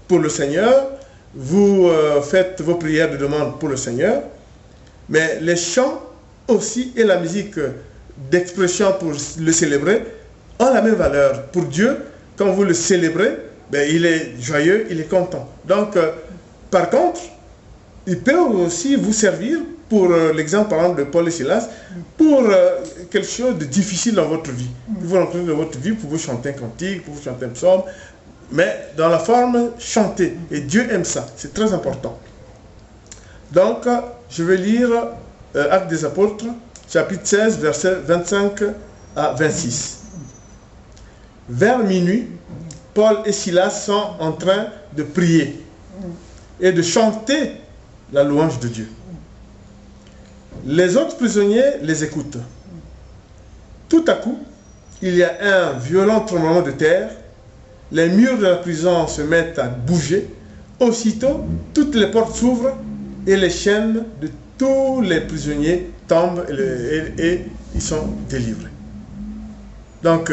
pour le Seigneur, vous faites vos prières de demande pour le Seigneur, mais les chants aussi et la musique d'expression pour le célébrer ont la même valeur. Pour Dieu, quand vous le célébrez, ben, il est joyeux, il est content. Donc, par contre, il peut aussi vous servir pour l'exemple par exemple de Paul et Silas, pour quelque chose de difficile dans votre vie. Vous rentrez dans votre vie, vous pouvez chanter un cantique, vous pouvez chanter un psaume, mais dans la forme chantée. Et Dieu aime ça, c'est très important. Donc, je vais lire Actes des Apôtres, chapitre 16, versets 25 à 26. Vers minuit, Paul et Silas sont en train de prier et de chanter la louange de Dieu. Les autres prisonniers les écoutent. Tout à coup, il y a un violent tremblement de terre. Les murs de la prison se mettent à bouger. Aussitôt, toutes les portes s'ouvrent et les chaînes de tous les prisonniers tombent et ils sont délivrés. Donc,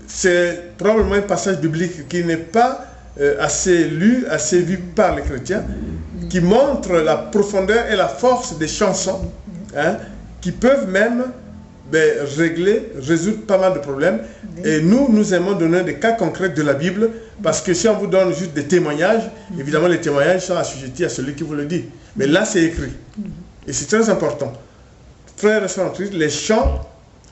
c'est probablement un passage biblique qui n'est pas assez lues, assez vues par les chrétiens, qui montrent la profondeur et la force des chansons, qui peuvent même résoudre pas mal de problèmes. Et nous aimons donner des cas concrets de la Bible, parce que si on vous donne juste des témoignages, évidemment les témoignages sont assujettis à celui qui vous le dit. Mais là c'est écrit. Et c'est très important. Frères et sœurs en Christ, les chants,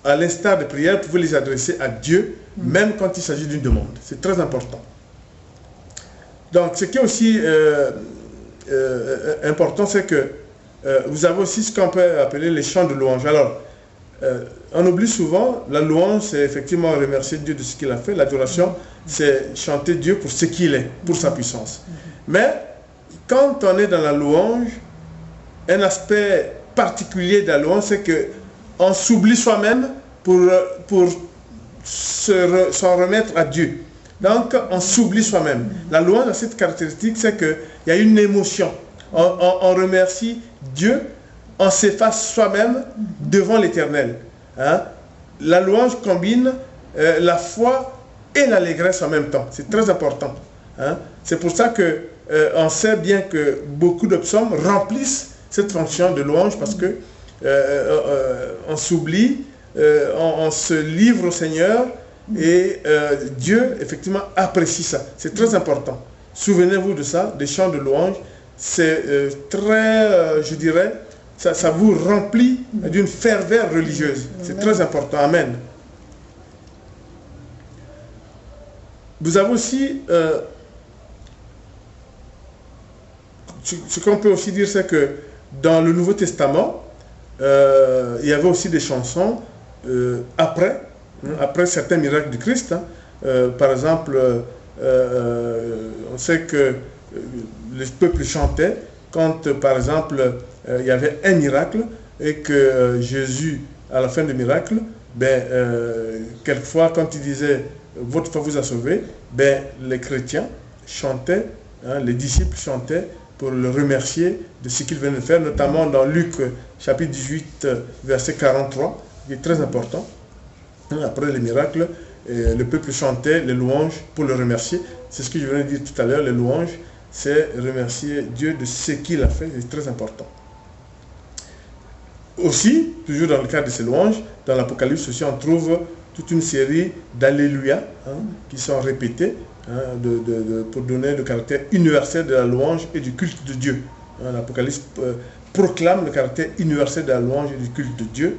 à l'instar des prières, vous pouvez les adresser à Dieu, même quand il s'agit d'une demande. C'est très important. Donc ce qui est aussi important, c'est que vous avez aussi ce qu'on peut appeler les chants de louange. Alors, on oublie souvent, la louange, c'est effectivement remercier Dieu de ce qu'il a fait. L'adoration, c'est chanter Dieu pour ce qu'il est, pour sa puissance. Mais quand on est dans la louange, un aspect particulier de la louange, c'est qu'on s'oublie soi-même pour s'en remettre à Dieu. Donc, on s'oublie soi-même. La louange a cette caractéristique, c'est qu'il y a une émotion. On remercie Dieu, on s'efface soi-même devant l'Éternel. La louange combine la foi et l'allégresse en même temps. C'est très important. C'est pour ça qu'on sait bien que beaucoup de psaumes remplissent cette fonction de louange, parce que on s'oublie, on se livre au Seigneur, et Dieu effectivement apprécie ça. C'est très important. Souvenez-vous de ça, des chants de louange. C'est très, je dirais, ça vous remplit d'une ferveur religieuse. C'est très important. Amen. Vous avez aussi, ce qu'on peut aussi dire, c'est que dans le Nouveau Testament, il y avait aussi des chansons après certains miracles du Christ. Par exemple, on sait que le peuple chantait quand, par exemple, il y avait un miracle et que Jésus, à la fin du miracle, quelquefois, quand il disait « Votre foi vous a sauvé », les chrétiens chantaient, les disciples chantaient pour le remercier de ce qu'il venait de faire, notamment dans Luc chapitre 18, verset 43, qui est très important. Après les miracles, le peuple chantait les louanges pour le remercier. C'est ce que je venais de dire tout à l'heure, les louanges, c'est remercier Dieu de ce qu'il a fait, c'est très important. Aussi, toujours dans le cadre de ces louanges, dans l'Apocalypse aussi, on trouve toute une série d'alléluia qui sont répétés pour donner le caractère universel de la louange et du culte de Dieu. L'Apocalypse proclame le caractère universel de la louange et du culte de Dieu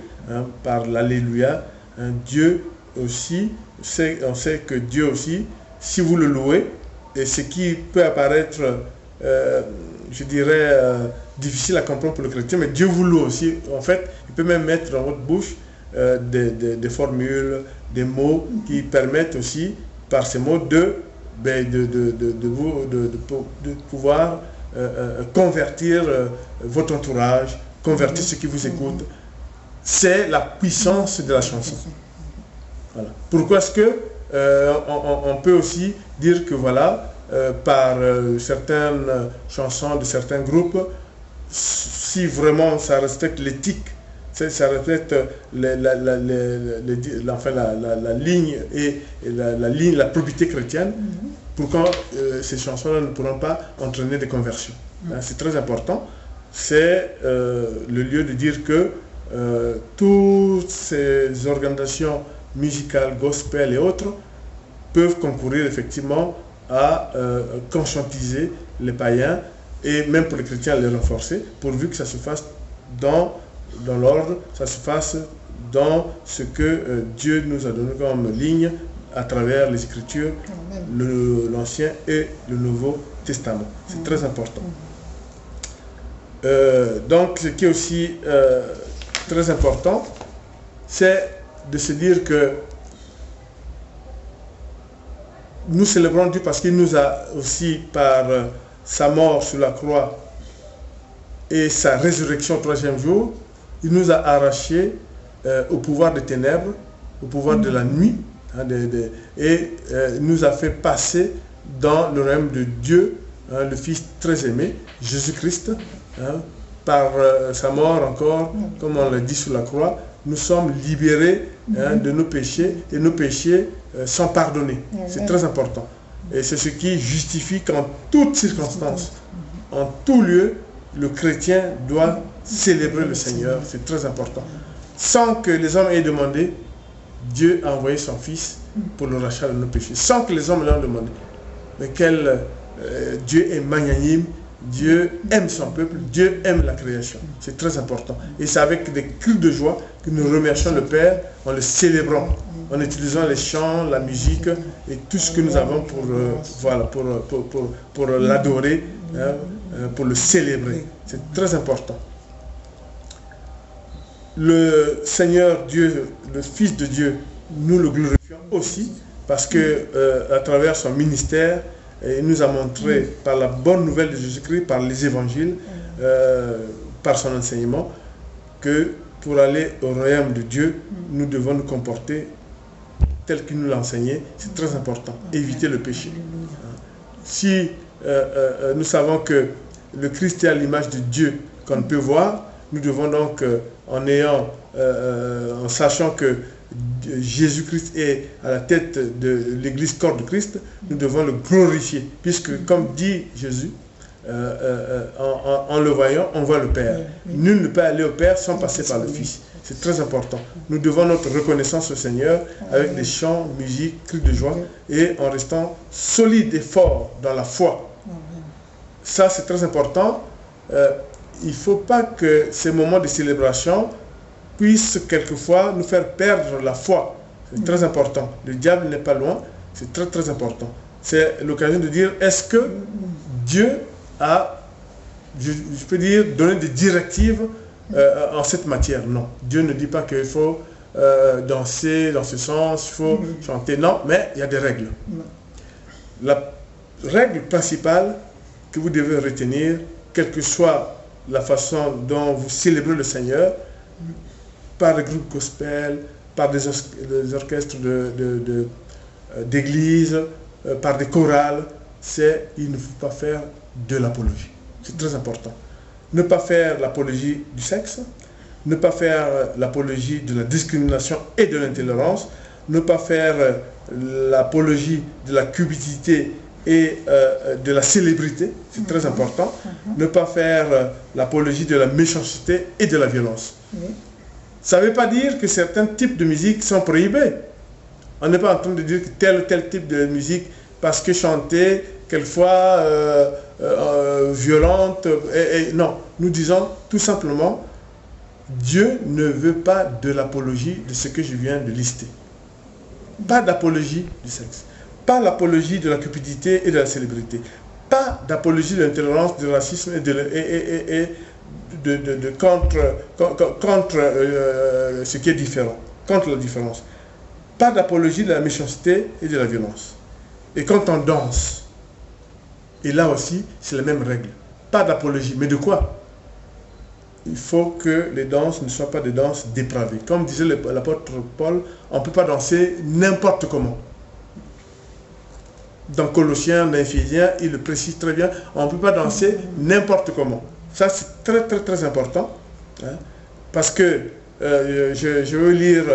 par l'alléluia. Dieu aussi, on sait que Dieu aussi, si vous le louez, et ce qui peut apparaître, je dirais, difficile à comprendre pour le chrétien, mais Dieu vous loue aussi. En fait, il peut même mettre dans votre bouche des formules, des mots qui permettent aussi, par ces mots, de pouvoir convertir votre entourage, convertir ceux qui vous écoutent. C'est la puissance de la chanson. Voilà. Pourquoi est-ce que on peut aussi dire que voilà, par certaines chansons de certains groupes, si vraiment ça respecte l'éthique, ça respecte la ligne et la probité chrétienne, pourquoi ces chansons-là ne pourront pas entraîner des conversions? C'est très important. C'est le lieu de dire que toutes ces organisations musicales, gospel et autres peuvent concourir effectivement à conscientiser les païens et même pour les chrétiens à les renforcer, pourvu que ça se fasse dans l'ordre, ça se fasse dans ce que Dieu nous a donné comme ligne à travers les Écritures, l'Ancien et le Nouveau Testament. C'est très important. Donc, ce qui est aussi très important, c'est de se dire que nous célébrons Dieu parce qu'il nous a aussi, par sa mort sur la croix et sa résurrection au troisième jour, il nous a arrachés au pouvoir des ténèbres, au pouvoir de la nuit, et nous a fait passer dans le royaume de Dieu, le Fils très aimé, Jésus-Christ, par sa mort encore, comme on l'a dit sur la croix, nous sommes libérés de nos péchés, et nos péchés sont pardonnés. C'est très important. Et c'est ce qui justifie qu'en toutes circonstances, en tout lieu, le chrétien doit célébrer le Seigneur. C'est très important. Sans que les hommes aient demandé, Dieu a envoyé son Fils pour le rachat de nos péchés. Sans que les hommes l'ont demandé. Mais Dieu est magnanime, Dieu aime son peuple, Dieu aime la création. C'est très important. Et c'est avec des cris de joie que nous remercions le Père en le célébrant, en utilisant les chants, la musique et tout ce que nous avons pour l'adorer, pour le célébrer. C'est très important. Le Seigneur Dieu, le Fils de Dieu, nous le glorifions aussi parce que à travers son ministère, il nous a montré par la bonne nouvelle de Jésus-Christ, par les évangiles, par son enseignement, que pour aller au royaume de Dieu, nous devons nous comporter tel qu'il nous l'a enseigné. C'est très important. Éviter le péché. Si nous savons que le Christ est à l'image de Dieu qu'on ne peut voir, nous devons donc, en sachant que Jésus-Christ est à la tête de l'église corps de Christ, nous devons le glorifier, puisque comme dit Jésus, en le voyant, on voit le Père. Nul ne peut aller au Père sans passer par le Fils. C'est très important. Nous devons notre reconnaissance au Seigneur avec des chants, musique, cris de joie et en restant solides et forts dans la foi. Ça, c'est très important. Il ne faut pas que ces moments de célébration puissent quelquefois nous faire perdre la foi. C'est très important. Le diable n'est pas loin. C'est très très important. C'est l'occasion de dire, est-ce que Dieu a, je peux dire, donné des directives en cette matière? Non. Dieu ne dit pas qu'il faut danser dans ce sens, il faut chanter. Non, mais il y a des règles. La règle principale que vous devez retenir, quelle que soit la façon dont vous célébrez le Seigneur, par des groupes gospel, par des orchestres d'église, par des chorales, c'est il ne faut pas faire de l'apologie. C'est très important. Ne pas faire l'apologie du sexe, ne pas faire l'apologie de la discrimination et de l'intolérance, ne pas faire l'apologie de la cupidité et de la célébrité, c'est très important. Ne pas faire l'apologie de la méchanceté et de la violence. Ça ne veut pas dire que certains types de musique sont prohibés. On n'est pas en train de dire que tel ou tel type de musique, parce que chanter, quelquefois violente, non. Nous disons tout simplement, Dieu ne veut pas de l'apologie de ce que je viens de lister. Pas d'apologie du sexe. Pas l'apologie de la cupidité et de la célébrité. Pas d'apologie de l'intolérance, du racisme et contre ce qui est différent, contre la différence. Pas d'apologie de la méchanceté et de la violence. Et quand on danse, et là aussi, c'est la même règle. Pas d'apologie, mais de quoi? Il faut que les danses ne soient pas des danses dépravées. Comme disait l'apôtre Paul, on ne peut pas danser n'importe comment. Dans Colossiens, dans Éphésiens, il le précise très bien, on ne peut pas danser n'importe comment. Ça, c'est très, très, très important. Hein, parce que je veux lire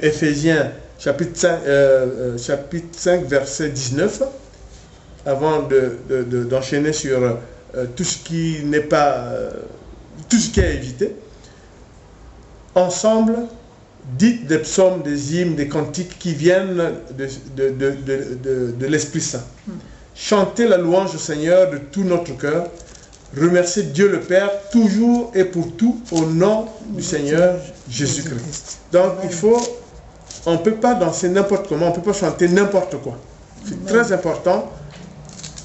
Éphésiens, chapitre 5, verset 19, avant d'enchaîner sur tout ce qui n'est pas, tout ce qui est évité. Ensemble, dites des psaumes, des hymnes, des cantiques qui viennent de l'Esprit Saint. Chantez la louange au Seigneur de tout notre cœur. Remerciez Dieu le Père toujours et pour tout au nom du Seigneur Jésus-Christ. Donc on ne peut pas danser n'importe comment, on ne peut pas chanter n'importe quoi. C'est très important.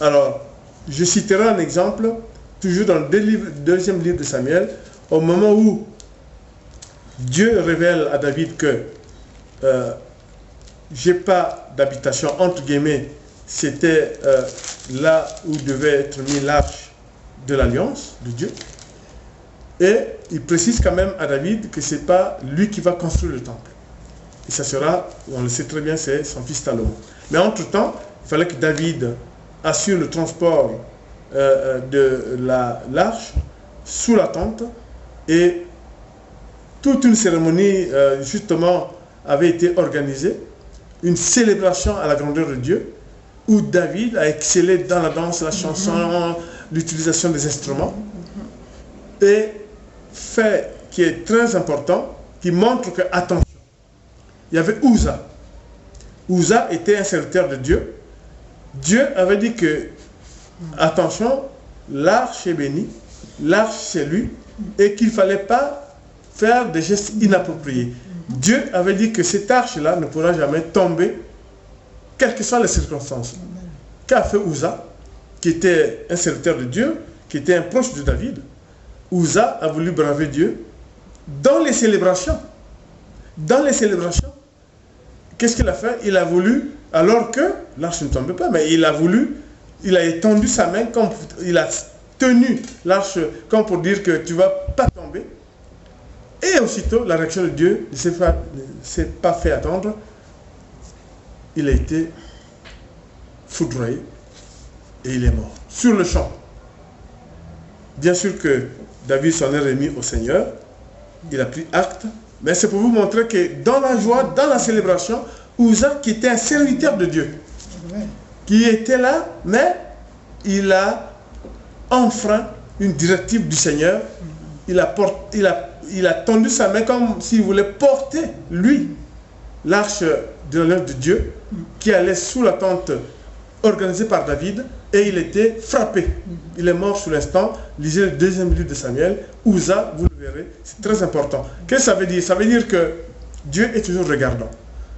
Alors, je citerai un exemple, toujours dans le deuxième livre de Samuel, au moment où Dieu révèle à David que j'ai pas d'habitation, entre guillemets, c'était là où devait être mis l'arche de l'alliance de Dieu. Et il précise quand même à David que ce n'est pas lui qui va construire le temple. Et ça sera, on le sait très bien, c'est son fils Salomon. Mais entre-temps, il fallait que David assure le transport de l'arche sous la tente. Et toute une cérémonie, justement, avait été organisée une célébration à la grandeur de Dieu, où David a excellé dans la danse, la chanson, l'utilisation des instruments. Et fait qui est très important, qui montre que, attention, il y avait Uza. Uza était un serviteur de Dieu. Dieu avait dit que, attention, l'arche est bénie, l'arche c'est lui, et qu'il ne fallait pas faire des gestes inappropriés. Dieu avait dit que cette arche-là ne pourra jamais tomber, quelles que soient les circonstances. Qu'a fait Uza, qui était un serviteur de Dieu, qui était un proche de David? Uza a voulu braver Dieu dans les célébrations. Dans les célébrations, qu'est-ce qu'il a fait? Il a voulu, alors que l'arche ne tombait pas, mais il a étendu sa main, comme il a tenu l'arche comme pour dire que tu ne vas pas tomber. Et aussitôt, la réaction de Dieu ne s'est pas fait attendre. Il a été foudroyé et il est mort sur le champ. Bien sûr que David s'en est remis au Seigneur, il a pris acte, mais c'est pour vous montrer que dans la joie, dans la célébration, Uza, qui était un serviteur de Dieu, qui était là, mais il a enfreint une directive du Seigneur. Il a tendu sa main comme s'il voulait porter, lui, l'arche de l'honneur de Dieu, qui allait sous la tente organisée par David, et il était frappé. Il est mort sur l'instant. Lisez le 2e livre de Samuel. Uza, vous le verrez, c'est très important. Qu'est-ce que ça veut dire? Ça veut dire que Dieu est toujours regardant.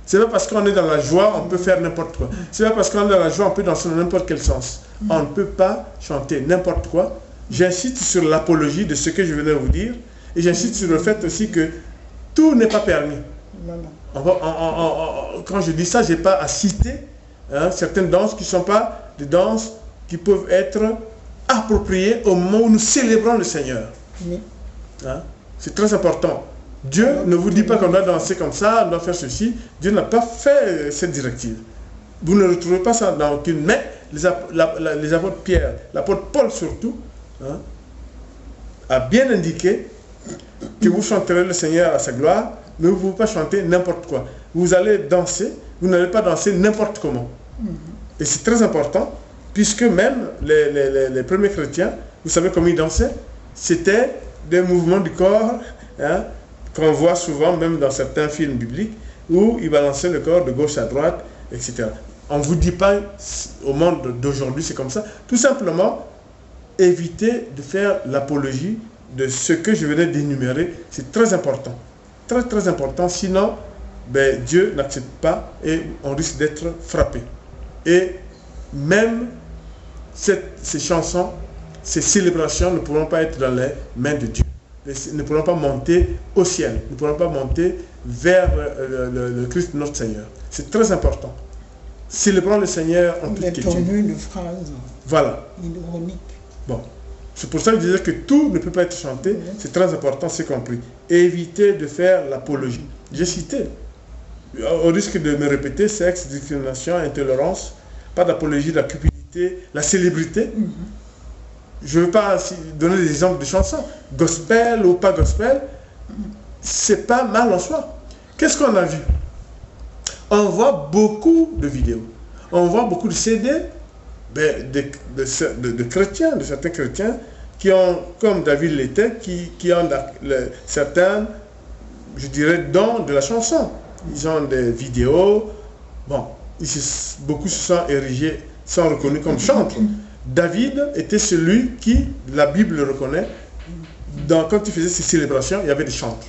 C'est pas parce qu'on est dans la joie, on peut faire n'importe quoi. C'est pas parce qu'on est dans la joie, on peut danser dans n'importe quel sens. On ne peut pas chanter n'importe quoi. J'insiste sur l'apologie de ce que je venais de vous dire, et j'insiste sur le fait aussi que tout n'est pas permis. Quand je dis ça, je n'ai pas à citer certaines danses qui ne sont pas des danses qui peuvent être appropriées au moment où nous célébrons le Seigneur. C'est très important. Dieu ne vous dit pas qu'on doit danser comme ça, on doit faire ceci. Dieu n'a pas fait cette directive. Vous ne retrouvez pas ça dans aucune. Mais les apôtres Pierre, l'apôtre Paul surtout, a bien indiqué que vous chanterez le Seigneur à sa gloire, mais vous ne pouvez pas chanter n'importe quoi. Vous allez danser, vous n'allez pas danser n'importe comment. Et c'est très important, puisque même les premiers chrétiens, vous savez comment ils dansaient? C'était des mouvements du corps, qu'on voit souvent même dans certains films bibliques, où ils balançaient le corps de gauche à droite, etc. On ne vous dit pas, au monde d'aujourd'hui, c'est comme ça. Tout simplement, évitez de faire l'apologie de ce que je venais d'énumérer. C'est très important. Très, très important. Sinon, Dieu n'accepte pas et on risque d'être frappé. Et même ces chansons, ces célébrations ne pourront pas être dans les mains de Dieu. Ne pourront pas monter au ciel. Ne pourront pas monter vers le Christ notre Seigneur. C'est très important. Célébrons le Seigneur en toute question. De phrases. Voilà. Ironiques. Bon. C'est pour ça que je disais que tout ne peut pas être chanté. C'est très important, c'est compris. Évitez de faire l'apologie. J'ai cité. Au risque de me répéter, sexe, discrimination, intolérance, pas d'apologie de la cupidité, la célébrité. Je ne veux pas donner des exemples de chansons. Gospel ou pas gospel, c'est pas mal en soi. Qu'est-ce qu'on a vu? On voit beaucoup de vidéos. On voit beaucoup de CD de chrétiens, de certains chrétiens qui ont, comme David l'était, qui ont certains, je dirais, dons de la chanson. Ils ont des vidéos. Bon, beaucoup se sont érigés, sont reconnus comme chantres. David était celui qui, la Bible le reconnaît, quand il faisait ses célébrations, il y avait des chantres.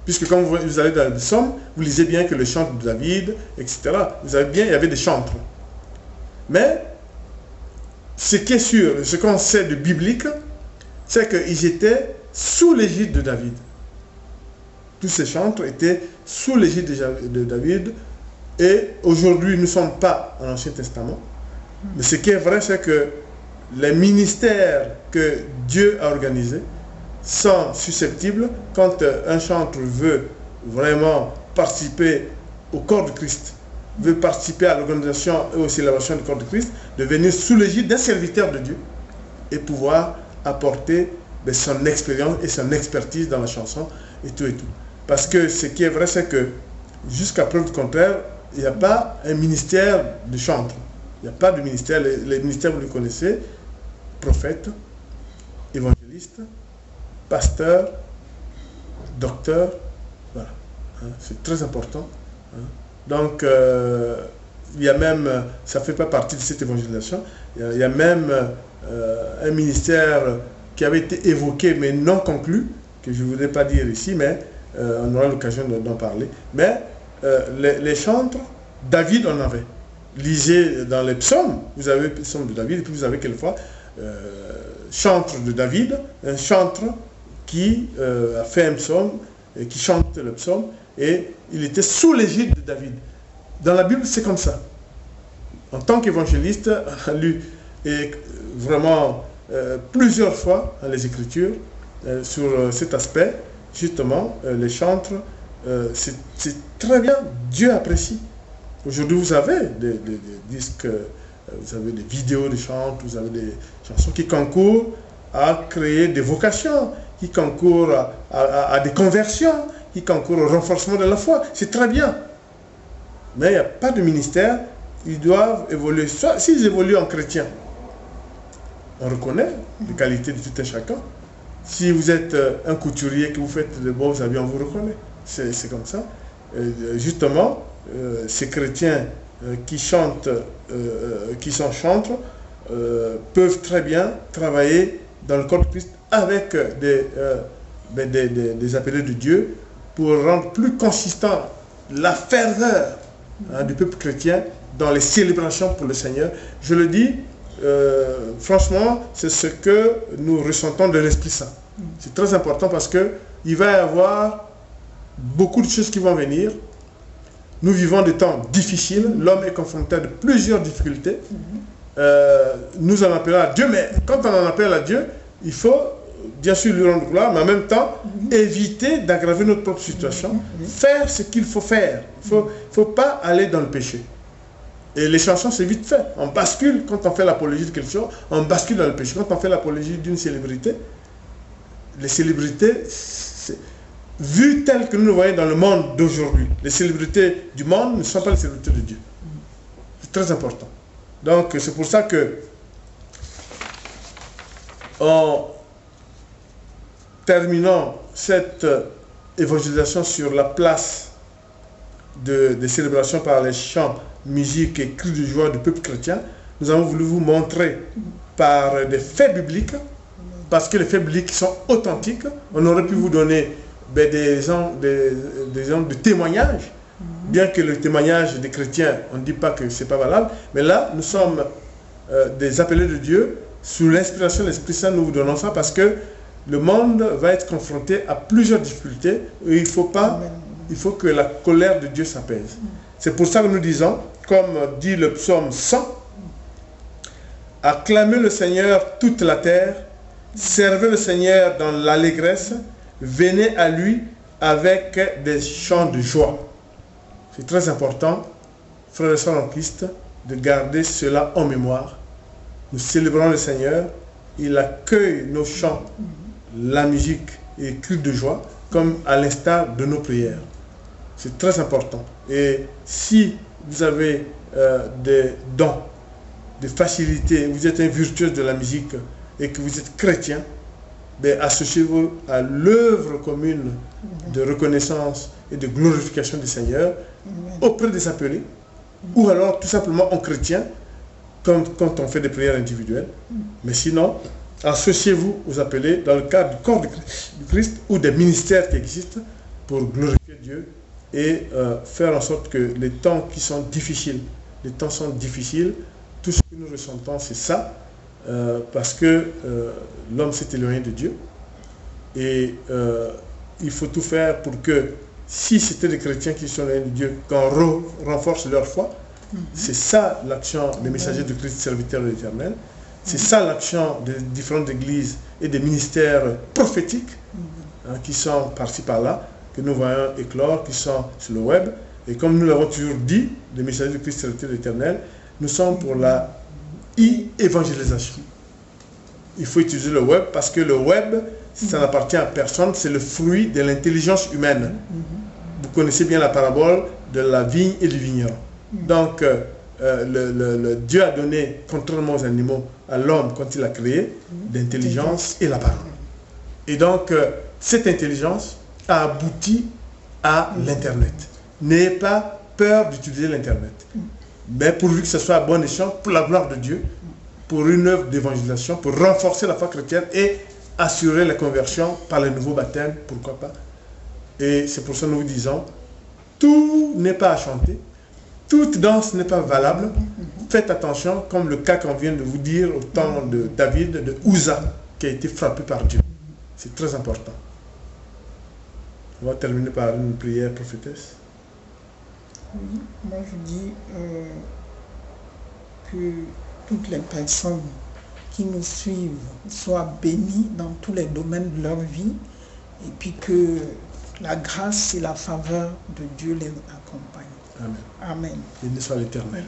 Puisque quand vous allez dans le psaume, vous lisez bien que le chant de David, etc., vous savez bien, il y avait des chantres. Mais, ce qui est sûr, ce qu'on sait de biblique, c'est qu'ils étaient sous l'égide de David. Tous ces chantres étaient sous l'égide de David. Et aujourd'hui, nous ne sommes pas en Ancien Testament. Mais ce qui est vrai, c'est que les ministères que Dieu a organisés sont susceptibles, quand un chantre veut vraiment participer au corps de Christ, veut participer à l'organisation et aux célébrations du corps de Christ, de venir sous l'égide d'un serviteur de Dieu et pouvoir apporter son expérience et son expertise dans la chanson et tout et tout. Parce que ce qui est vrai, c'est que jusqu'à preuve du contraire, il n'y a pas un ministère de chantre. Il n'y a pas de ministère. Les ministères, vous les connaissez, prophète, évangéliste, pasteur, docteur. Voilà. Hein, c'est très important. Hein. Donc, il y a même, ça ne fait pas partie de cette évangélisation, il y a même un ministère qui avait été évoqué mais non conclu, que je ne voudrais pas dire ici, mais on aura l'occasion d'en parler. Mais les chantres, David en avait. Lisez dans les psaumes, vous avez le psaume de David, et puis vous avez quelquefois chantre de David, un chantre qui a fait un psaume, et qui chante le psaume, et il était sous l'égide de David. Dans la Bible, c'est comme ça. En tant qu'évangéliste, on a lu vraiment plusieurs fois dans les Écritures sur cet aspect, justement, les chantres, c'est très bien, Dieu apprécie. Aujourd'hui, vous avez des disques, vous avez des vidéos de chants, vous avez des chansons qui concourent à créer des vocations, qui concourent à des conversions, qui concourent au renforcement de la foi. C'est très bien. Mais il n'y a pas de ministère, ils doivent évoluer. Soit s'ils évoluent en chrétiens, on reconnaît les qualités de tout un chacun. Si vous êtes un couturier, que vous faites de beaux habits, on vous reconnaît. C'est comme ça. Justement, ces chrétiens qui chantent, qui sont chantres, peuvent très bien travailler dans le corps de Christ avec des appelés de Dieu pour rendre plus consistant la ferveur du peuple chrétien dans les célébrations pour le Seigneur. Je le dis, franchement, c'est ce que nous ressentons de l'Esprit Saint. C'est très important parce qu'il va y avoir beaucoup de choses qui vont venir. Nous vivons des temps difficiles, l'homme est confronté à de plusieurs difficultés. Nous en appelons à Dieu, mais quand on en appelle à Dieu, il faut bien sûr lui rendre gloire, mais en même temps éviter d'aggraver notre propre situation, faire ce qu'il faut faire. Il ne faut pas aller dans le péché. Et les chansons, c'est vite fait. On bascule, quand on fait l'apologie de quelque chose, on bascule dans le péché. Quand on fait l'apologie d'une célébrité, les célébrités, vues telles que nous le voyons dans le monde d'aujourd'hui, les célébrités du monde ne sont pas les célébrités de Dieu. C'est très important. Donc, c'est pour ça que, en terminant cette évangélisation sur la place des célébrations par les chants, musique et cris de joie du peuple chrétien, nous avons voulu vous montrer par des faits bibliques, parce que les faits bibliques sont authentiques. On aurait pu vous donner des exemples de témoignages, bien que le témoignage des chrétiens, on ne dit pas que ce n'est pas valable, mais là, nous sommes des appelés de Dieu, sous l'inspiration de l'Esprit Saint, nous vous donnons ça, parce que le monde va être confronté à plusieurs difficultés, et il faut que la colère de Dieu s'apaise. C'est pour ça que nous disons, comme dit le psaume 100, « Acclamez le Seigneur toute la terre, servez le Seigneur dans l'allégresse, venez à lui avec des chants de joie. » C'est très important, frères et sœurs en Christ, de garder cela en mémoire. Nous célébrons le Seigneur, il accueille nos chants, la musique et les cris de joie, comme à l'instar de nos prières. C'est très important. Et si vous avez des dons, des facilités, vous êtes un virtuose de la musique et que vous êtes chrétien, associez-vous à l'œuvre commune de reconnaissance et de glorification du Seigneur auprès des appelés, ou alors tout simplement en chrétien, quand on fait des prières individuelles. Mais sinon, associez-vous aux appelés dans le cadre du corps du Christ ou des ministères qui existent pour glorifier Dieu et faire en sorte que les temps qui sont difficiles, les temps sont difficiles, tout ce que nous ressentons, c'est ça, parce que l'homme s'est éloigné de Dieu et il faut tout faire pour que, si c'était des chrétiens qui sont éloignés de Dieu, qu'on renforce leur foi. C'est ça l'action des messagers de Christ, serviteurs de l'Éternel. C'est ça l'action des différentes églises et des ministères prophétiques qui sont par-ci par-là, que nous voyons éclore, qui sont sur le web. Et comme nous l'avons toujours dit, les messagers de Christ, serviteurs de l'Éternel, nous sommes pour la e-évangélisation. Il faut utiliser le web parce que le web, ça n'appartient à personne, c'est le fruit de l'intelligence humaine. vous connaissez bien la parabole de la vigne et du vigneron. Donc, Dieu a donné, contrairement aux animaux, à l'homme, quand il a créé, l'intelligence et la parole. Et donc, cette intelligence a abouti à l'Internet. N'ayez pas peur d'utiliser l'Internet. Mais pourvu que ce soit à bon escient, pour la gloire de Dieu, pour une œuvre d'évangélisation, pour renforcer la foi chrétienne et assurer la conversion par le nouveau baptême, pourquoi pas. Et c'est pour ça que nous vous disons, tout n'est pas à chanter, toute danse n'est pas valable. Faites attention, comme le cas qu'on vient de vous dire au temps de David, de Uza, qui a été frappé par Dieu. C'est très important. On va terminer par une prière prophétesse. Oui, moi je dis que toutes les personnes qui nous suivent soient bénies dans tous les domaines de leur vie et puis que la grâce et la faveur de Dieu les accompagnent. Amen. Amen. Béni soit l'Éternel. Amen.